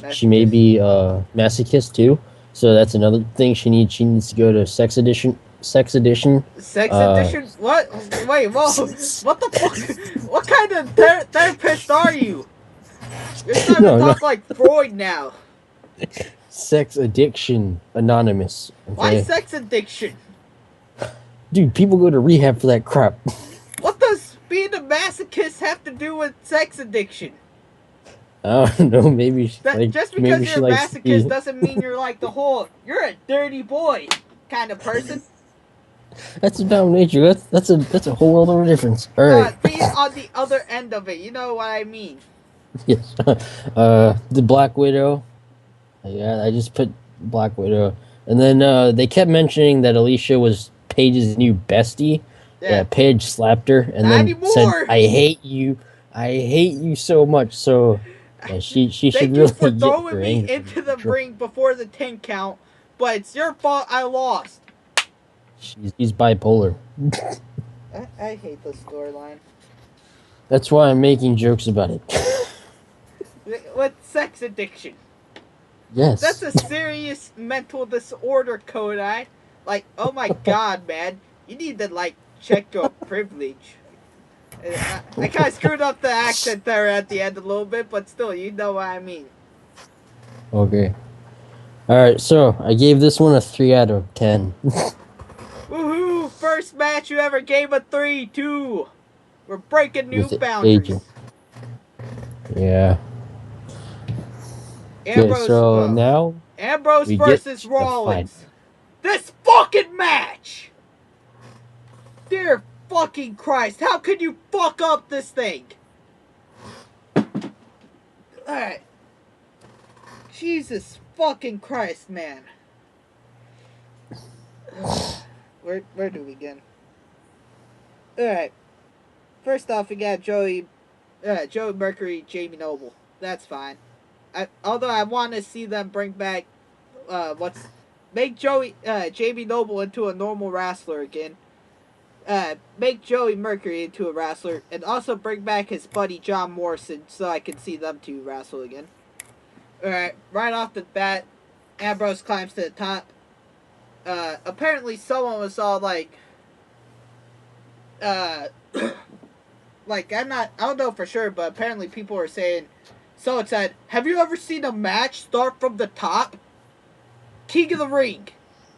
she may be a masochist too. So that's another thing she needs. She needs to go to sex edition. Sex edition? What? Wait, whoa! What the fuck? What kind of therapist are you? You're starting to talk like Freud now. Sex Addiction Anonymous. Okay? Why sex addiction? Dude, people go to rehab for that crap. What does being a masochist have to do with sex addiction? I don't know, maybe just because you're a masochist doesn't mean you're like you're a dirty boy kind of person. That's about nature. That's a whole other difference. All right. Being on the other end of it, you know what I mean. Yes. The Black Widow. Yeah, I just put Black Widow. And then they kept mentioning that Alicia was Paige's new bestie. Yeah, Paige slapped her and said, "I hate you. I hate you so much." So she should really get her anger. Thank you for throwing me into the ring before the 10 count, but it's your fault I lost. She's bipolar. I hate this storyline. That's why I'm making jokes about it. With sex addiction. That's Yes. a serious mental disorder, Kodai. Like, oh my god, man. You need to, like, check your privilege. I kind of screwed up the accent there at the end a little bit, but still, you know what I mean. Okay. All right. So I gave this one a 3 out of 10. Woohoo! First match you ever gave a 3-2. We're breaking new With aging. boundaries. Yeah. Okay. Ambrose, So now Ambrose we get versus to the fight. Rollins. This fucking match! Dear fucking Christ, how could you fuck up this thing? Alright. Jesus fucking Christ, man. Where do we begin? Alright. First off, we got Joey Mercury, Jamie Noble. That's fine. Although I want to see them bring back, make Jamie Noble into a normal wrestler again. Make Joey Mercury into a wrestler, and also bring back his buddy John Morrison so I can see them two wrestle again. Alright, right off the bat, Ambrose climbs to the top. Apparently someone was all like, uh, like, I don't know for sure, but apparently people were saying, someone said, have you ever seen a match start from the top? King of the Ring,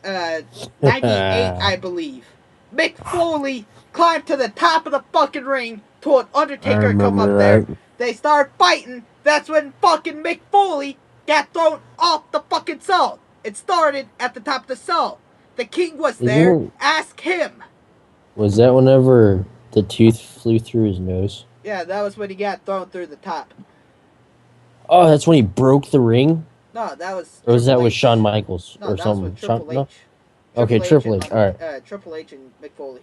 98, I believe. Mick Foley climbed to the top of the fucking ring till an I Undertaker come up remember there. that. They start fighting. That's when fucking Mick Foley got thrown off the fucking cell. It started at the top of the cell. The King was there. Isn't Ask him. Was that whenever the tooth flew through his nose? Yeah, that was when he got thrown through the top. Oh, that's when he broke the ring? No, that was Or was that Triple with H. Shawn Michaels No, or that was with something? Shawn, Triple no? H. Okay, Triple and H. Alright. Triple H and Mick Foley.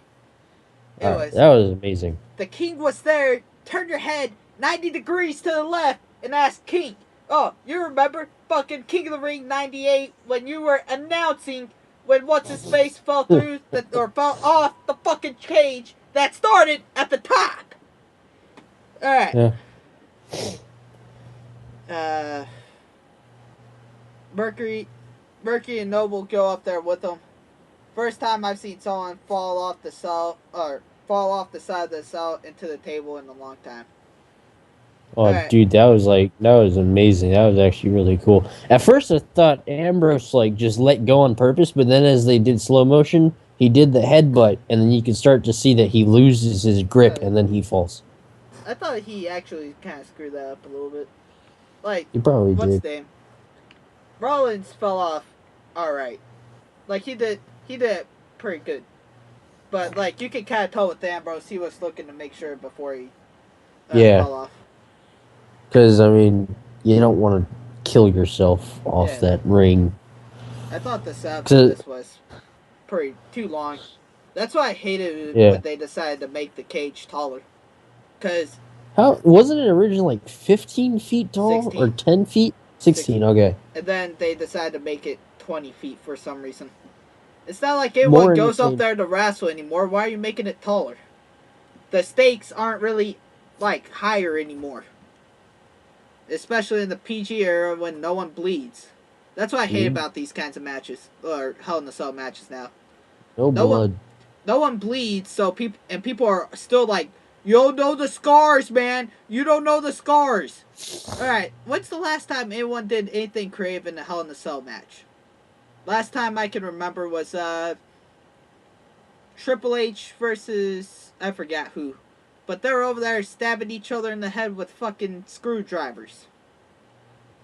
Alright. Anyways, That was amazing. the King was there. Turn your head 90 degrees to the left and ask King. Oh, you remember fucking King of the Ring 98 when you were announcing when what's his face fell through or fell off the fucking cage that started at the top. All right. Yeah. Mercury and Noble go up there with them. First time I've seen someone fall off the cell or fall off the side of the cell into the table in a long time. Oh, Alright. dude, that was amazing. That was actually really cool. At first, I thought Ambrose like just let go on purpose, but then as they did slow motion, he did the headbutt, and then you can start to see that he loses his grip, and then he falls. I thought he actually kind of screwed that up a little bit. Like, He probably what's did. his name? Rollins fell off alright. Like, he did pretty good. But, like, you can kind of tell with Ambrose, he was looking to make sure before he fell off. Because I mean, you don't want to kill yourself off that ring. I thought the setup for this was pretty too long. That's why I hated when they decided to make the cage taller. Cause how wasn't it originally like 15 feet tall 16. or 10 feet? 16. Okay. And then they decided to make it 20 feet for some reason. It's not like anyone goes up there to wrestle anymore. Why are you making it taller? The stakes aren't really like higher anymore. Especially in the PG era when no one bleeds. That's what I hate about these kinds of matches. Or Hell in a Cell matches now. No blood. No one bleeds, so people are still like, you don't know the scars, man. You don't know the scars. Alright, when's the last time anyone did anything creative in a Hell in a Cell match? Last time I can remember was Triple H versus I forgot who. But they're over there stabbing each other in the head with fucking screwdrivers.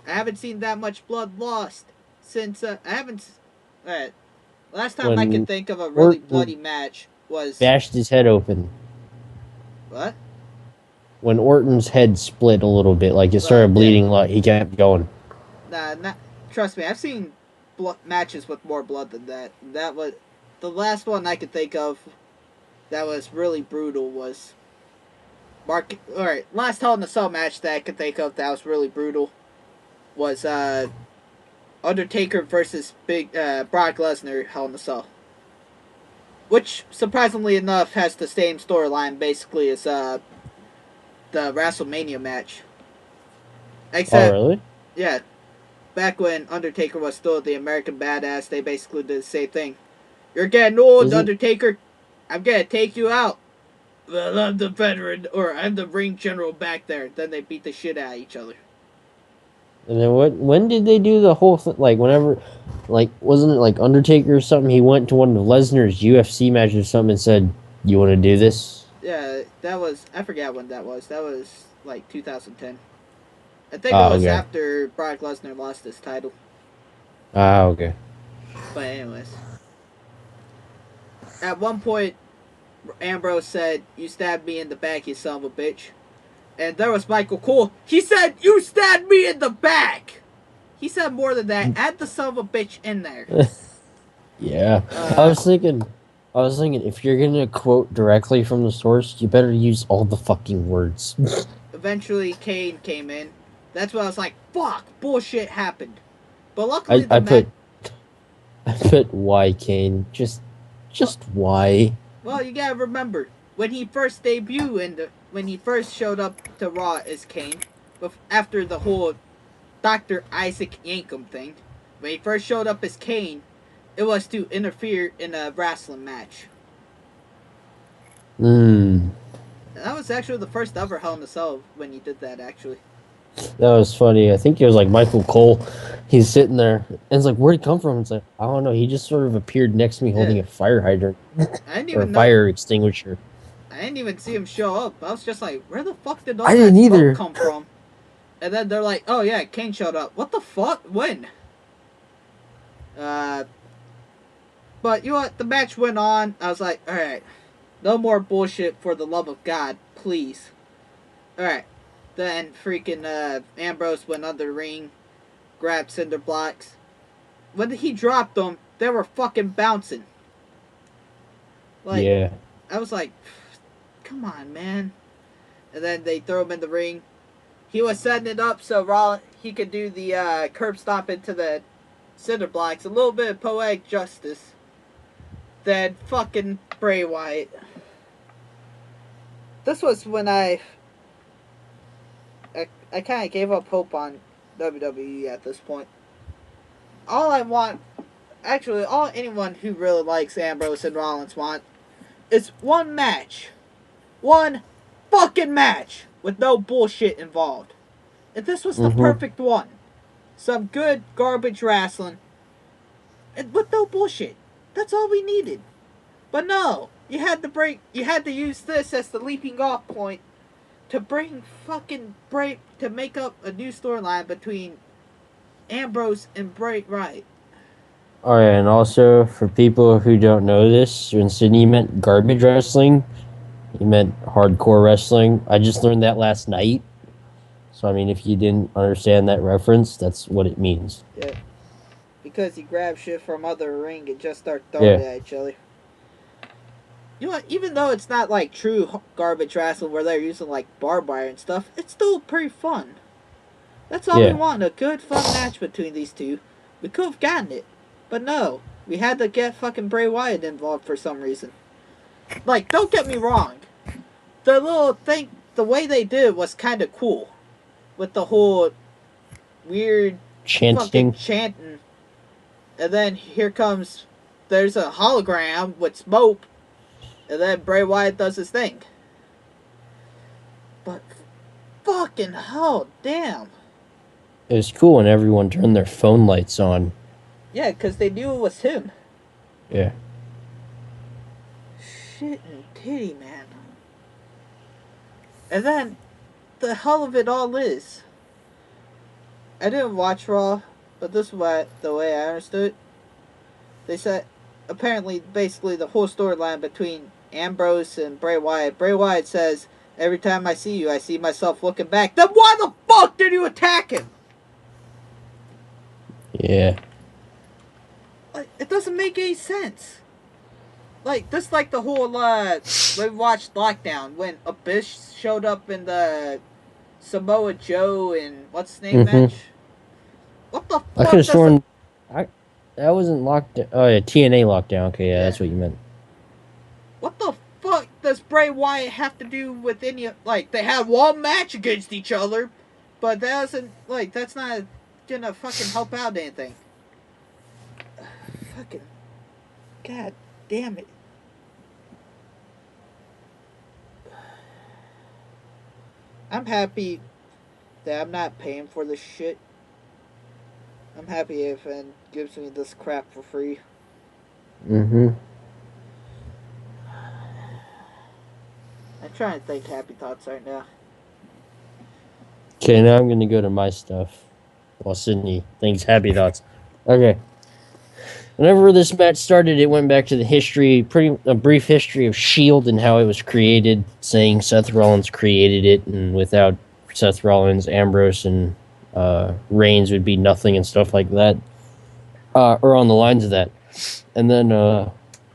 I haven't seen that much blood lost since I haven't. Alright. Last time I can think of a really bloody match was bashed his head open. What? When Orton's head split a little bit, like it started bleeding a lot, he kept going. Nah, trust me, I've seen matches with more blood than that. That was the last one I could think of that was really brutal was Alright, last Hell in a Cell match that I could think of that was really brutal was Undertaker versus Brock Lesnar Hell in a Cell. which surprisingly enough has the same storyline basically as the WrestleMania match. Oh, Except, really? yeah, back when Undertaker was still the American Badass, they basically did the same thing. You're getting old, Isn't Undertaker. I'm gonna take you out. Well, I'm the veteran, or I'm the ring general back there. Then they beat the shit out of each other. and then what? When did they do the whole thing? Like whenever, like wasn't it like Undertaker or something? He went to one of Lesnar's UFC matches or something and said, "You want to do this?" Yeah, that was. I forgot when that was. That was like 2010. I think it Ah, was okay. after Brock Lesnar lost his title. Ah, okay. But anyways, at one point, Ambrose said, "You stabbed me in the back, you son of a bitch." And there was Michael Cole. He said, "You stabbed me in the back." He said more than that. Add the son of a bitch in there. Yeah, I Uh, was thinking. I was thinking if you're gonna quote directly from the source, you better use all the fucking words. Eventually, Kane came in. That's when I was like, "Fuck, bullshit happened." But luckily, I the I match. put I put why Kane Well, just why. well, you gotta remember when he first debuted and when he first showed up to Raw as Kane, after the whole Dr. Isaac Yankum thing, when he first showed up as Kane, it was to interfere in a wrestling match. Hmm. And that was actually the first ever Hell in a Cell when he did that, actually. That was funny. I think it was like Michael Cole. He's sitting there, and it's like, where'd he come from? It's like, I don't know. He just sort of appeared next to me Yeah. holding a fire hydrant I didn't or a even know. fire extinguisher. I didn't even see him show up. I was just like, where the fuck did all I that didn't smoke either. come from? And then they're like, oh yeah, Kane showed up. What the fuck? When? Uh, but you know what? The match went on. I was like, alright, no more bullshit for the love of God, please. Alright. Then freaking Ambrose went under the ring, grabbed cinder blocks. When he dropped them, they were fucking bouncing. Like, Yeah. I was like, come on, man. And then they throw him in the ring. He was setting it up so he could do the curb stomp into the cinder blocks. A little bit of poetic justice. Then fucking Bray Wyatt. This was when I kind of gave up hope on WWE at this point. All I want, actually, all anyone who really likes Ambrose and Rollins want is one match. One fucking match with no bullshit involved. And this was the Mm-hmm. perfect one. Some good garbage wrestling and with no bullshit. That's all we needed. But no, you had to use this as the leaping off point to bring fucking Bray to make up a new storyline between Ambrose and Bray Wyatt. Oh yeah, and also for people who don't know this, when Sydney meant garbage wrestling, he meant hardcore wrestling. I just learned that last night. So I mean, if you didn't understand that reference, that's what it means. Yeah, because he grabbed shit from other ring and just start throwing Yeah. it at each other. You know what? Even though it's not like true garbage wrestling where they're using like barbed wire and stuff, it's still pretty fun. That's all we Yeah. want, a good fun match between these two. We could have gotten it. But no. We had to get fucking Bray Wyatt involved for some reason. Like, don't get me wrong. The little thing, the way they did it was kind of cool. With the whole weird fucking Chanting. chanting. And then here comes, there's a hologram with smoke. And then Bray Wyatt does his thing. But fucking hell, damn. It was cool when everyone turned their phone lights on. Yeah, because they knew it was him. Yeah. Shit and titty, man. And then, the hell of it all is, I didn't watch Raw, but this is what the way I understood. They said, apparently, basically the whole storyline between Ambrose and Bray Wyatt. Bray Wyatt says, "Every time I see you, I see myself looking back." Then why the fuck did you attack him? Yeah. Like, it doesn't make any sense. Like, this like the whole, when we watched Lockdown, when Abyss showed up in the Samoa Joe and what's his name Mm-hmm. match? What the I could fuck have does it? sworn I that wasn't locked. Oh yeah, TNA lockdown. Okay, yeah, Yeah. that's what you meant. what the fuck does Bray Wyatt have to do with any? Like, they had one match against each other, but that doesn't, like, that's not gonna fucking help out anything. Fucking, god damn it. I'm happy that I'm not paying for this shit. I'm happy if it gives me this crap for free. Mm-hmm. I'm trying to think happy thoughts right now. Okay, now I'm gonna go to my stuff. While Sydney thinks happy thoughts. Okay. Whenever this match started, it went back to the history, a brief history of Shield and how it was created, saying Seth Rollins created it, and without Seth Rollins, Ambrose and Reigns would be nothing and stuff like that, or on the lines of that. And then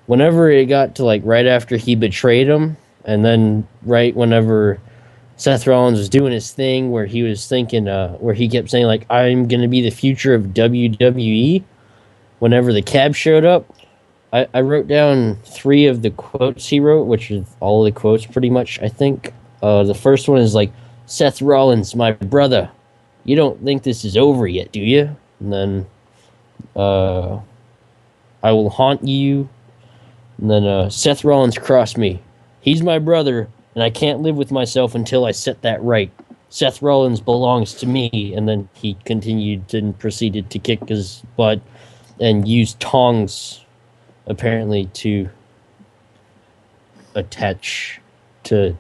whenever it got to like right after he betrayed him, and then right whenever Seth Rollins was doing his thing where he was thinking, where he kept saying like, "I'm gonna be the future of WWE." Whenever the cab showed up, I wrote down 3 of the quotes he wrote, which is all the quotes pretty much, I think. The first one is like, Seth Rollins, my brother, you don't think this is over yet, do you? And then, I will haunt you. And then, Seth Rollins crossed me. He's my brother, and I can't live with myself until I set that right. Seth Rollins belongs to me. And then he continued and proceeded to kick his butt and used tongs, apparently, to attach to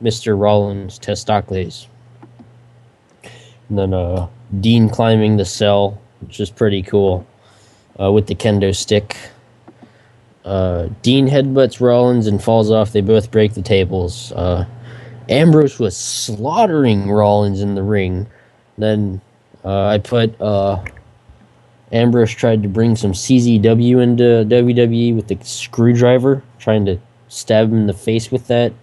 Mr. Rollins' testicles. And then Dean climbing the cell, which is pretty cool, with the kendo stick. Dean headbutts Rollins and falls off. They both break the tables. Ambrose was slaughtering Rollins in the ring. Then I put Ambrose tried to bring some CZW into WWE with the screwdriver, trying to stab him in the face with that.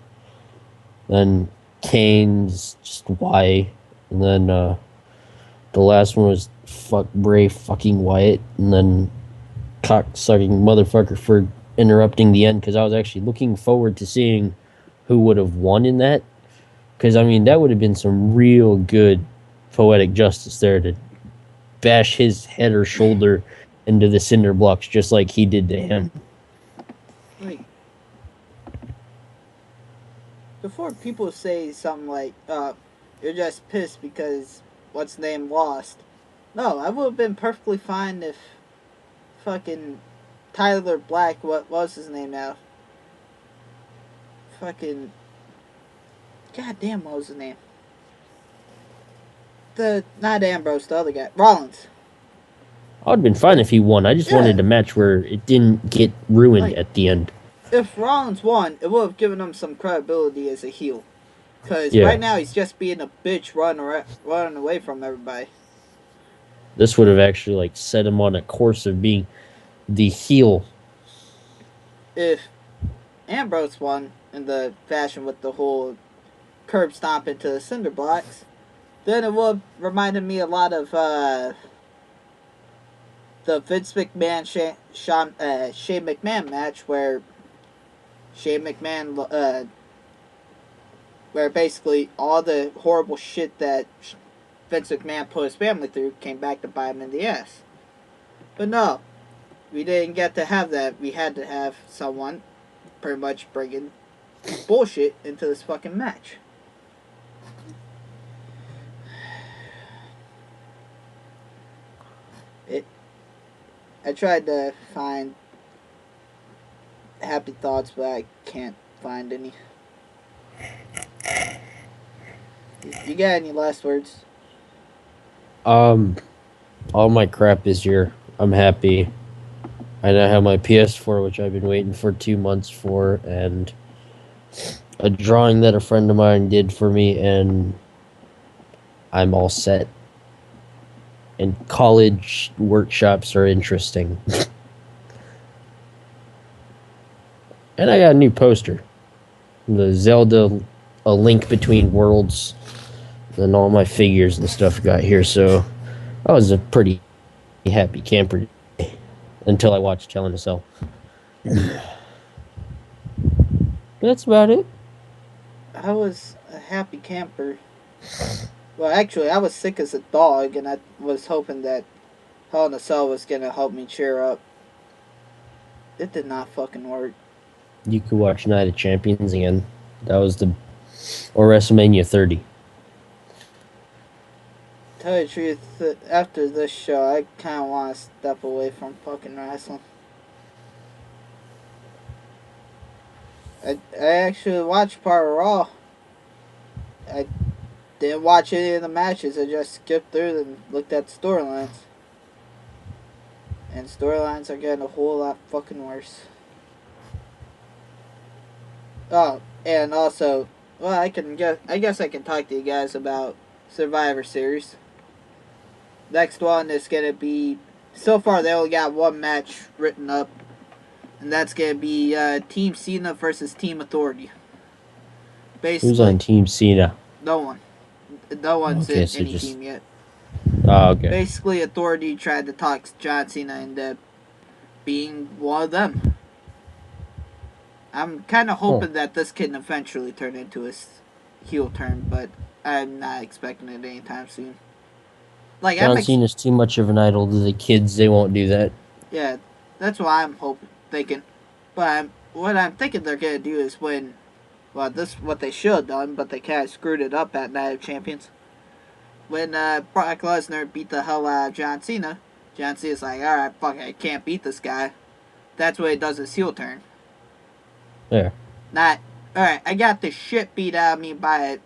Then Kane's just why. And then the last one was fuck Bray fucking Wyatt. And then cocksucking motherfucker for interrupting the end, because I was actually looking forward to seeing who would have won in that. Because, I mean, that would have been some real good poetic justice there to bash his head or shoulder into the cinder blocks just like he did to him. Wait. Before people say something like, you're just pissed because what's name lost. No, I would have been perfectly fine if fucking Tyler Black, what was his name now? Fucking, goddamn, what was his name? Not Ambrose, the other guy, Rollins. I would have been fine if he won. I just wanted a match where it didn't get ruined at the end. If Rollins won, it would have given him some credibility as a heel. Because right now he's just being a bitch running away from everybody. This would have actually like set him on a course of being the heel. If Ambrose won in the fashion with the whole curb stomp into the cinder blocks, then it would have reminded me a lot of the Vince McMahon Shane McMahon match where Shane McMahon where basically all the horrible shit that Vince McMahon put his family through came back to bite him in the ass. But no, we didn't get to have that. We had to have someone pretty much bringing bullshit into this fucking match. I tried to find happy thoughts, but I can't find any. You got any last words? All my crap is here. I'm happy. I now have my PS4, which I've been waiting for 2 months for, and a drawing that a friend of mine did for me, and I'm all set. And college workshops are interesting. And I got a new poster. The Zelda, A Link Between Worlds, and all my figures and stuff got here, so I was a pretty happy camper until I watched Hell in a Cell. That's about it. I was a happy camper. Well, actually, I was sick as a dog, and I was hoping that Hell in a Cell was gonna help me cheer up. It did not fucking work. You could watch Night of Champions again. That was the or WrestleMania 30. Tell you the truth, after this show, I kind of want to step away from fucking wrestling. I actually watched part of Raw. I didn't watch any of the matches. I just skipped through them and looked at the storylines. And storylines are getting a whole lot fucking worse. Oh, and also, well, I guess I can talk to you guys about Survivor Series. Next one is gonna be. So far, they only got one match written up, and that's gonna be Team Cena versus Team Authority. Who's on Basically, Team Cena? no one. No one's Okay, in so any just team yet. okay. Basically, Authority tried to talk John Cena into being one of them. I'm kind of hoping that this can eventually turn into a heel turn, but I'm not expecting it anytime soon. Like John Cena's too much of an idol to the kids. They won't do that. yeah, that's what I'm thinking. But what I'm thinking they're gonna do is when, well, this is what they should have done, but they kind of screwed it up at Night of Champions. When Brock Lesnar beat the hell out of John Cena, John Cena's like, all right, fuck it, I can't beat this guy. That's what he does his heel turn. There. Not, all right, I got the shit beat out of me by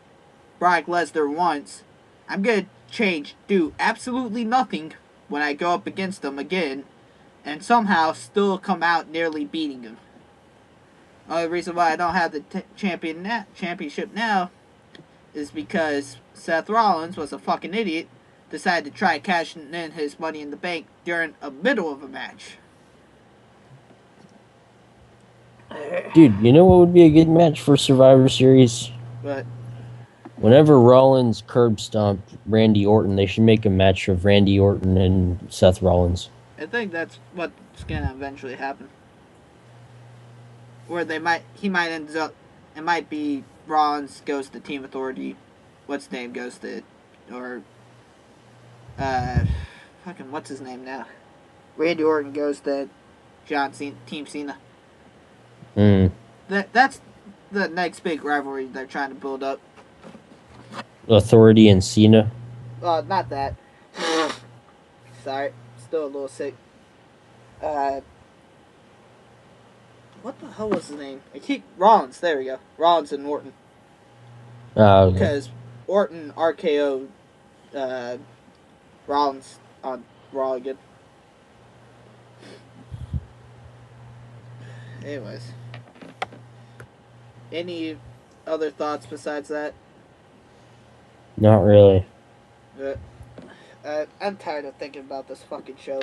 Brock Lesnar once. I'm gonna do absolutely nothing when I go up against him again, and somehow still come out nearly beating him. Only reason why I don't have the championship now is because Seth Rollins was a fucking idiot, decided to try cashing in his Money in the Bank during a middle of a match. Dude, you know what would be a good match for Survivor Series? But Whenever Rollins curb stomped Randy Orton, they should make a match of Randy Orton and Seth Rollins. I think that's what's gonna eventually happen. Where he might end up, it might be Rollins goes to Team Authority, what's his name goes to, or, fucking what's his name now? Randy Orton goes to Team Cena. That's the next big rivalry they're trying to build up. Authority and Cena. Not that. Sorry, still a little sick. What the hell was his name? Rollins. There we go. Rollins and Orton. Okay. Because Orton RKO Rollins on Raw again. Anyways, any other thoughts besides that? Not really. I'm tired of thinking about this fucking show.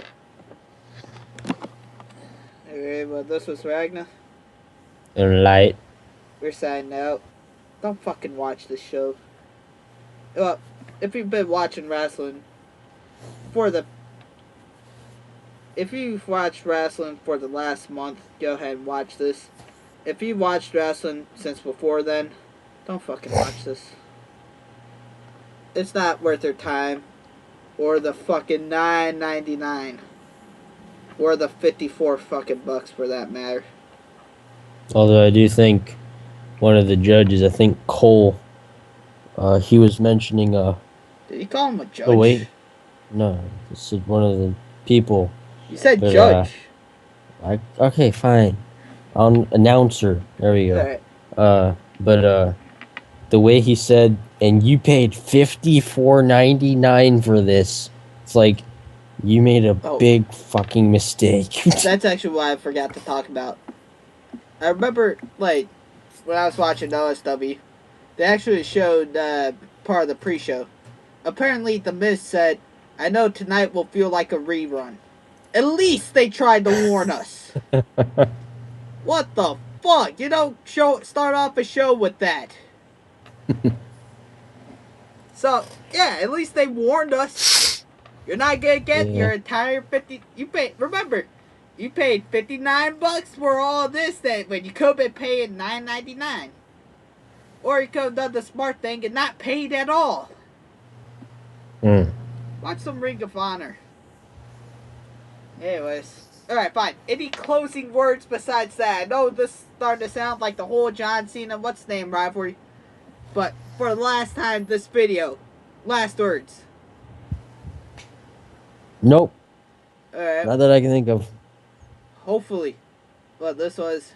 Anyway, well, this was Ragna. And light. We're signing out. Don't fucking watch this show. Well, if you've been watching wrestling if you've watched wrestling for the last month, go ahead and watch this. If you watched wrestling since before then, don't fucking watch this. It's not worth your time. Or the fucking $9.99. Or the 54 fucking bucks for that matter. Although I do think one of the judges, I think Cole, he was mentioning Did you call him a judge? Oh wait. No, this is one of the people. You said judge. Okay, fine. Announcer. There we go. Alright. But the way he said, and you paid $54.99 for this. It's like you made a big fucking mistake. That's actually what I forgot to talk about. I remember, like, when I was watching OSW, they actually showed part of the pre-show. Apparently, The Miz said, "I know tonight will feel like a rerun." At least they tried to warn us. What the fuck? You don't start off a show with that. So, yeah, at least they warned us. You're not gonna get your entire 50... Remember, You paid $59 for all this thing, but you could have been paying $9.99. Or you could have done the smart thing and not paid at all. Watch some Ring of Honor. Anyways. Alright, fine. Any closing words besides that? I know this is starting to sound like the whole John Cena what's name rivalry. But for the last time this video, last words. Nope. Alright. Not that I can think of. Hopefully. Well, this was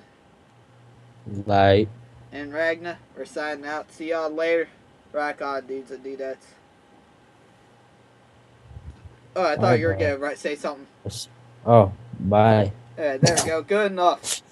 Like. and Ragna. We're signing out. See y'all later. Rock on, dudes and dudettes. Oh, I thought you were going to say something. Oh, bye. Alright, there we go. Good enough.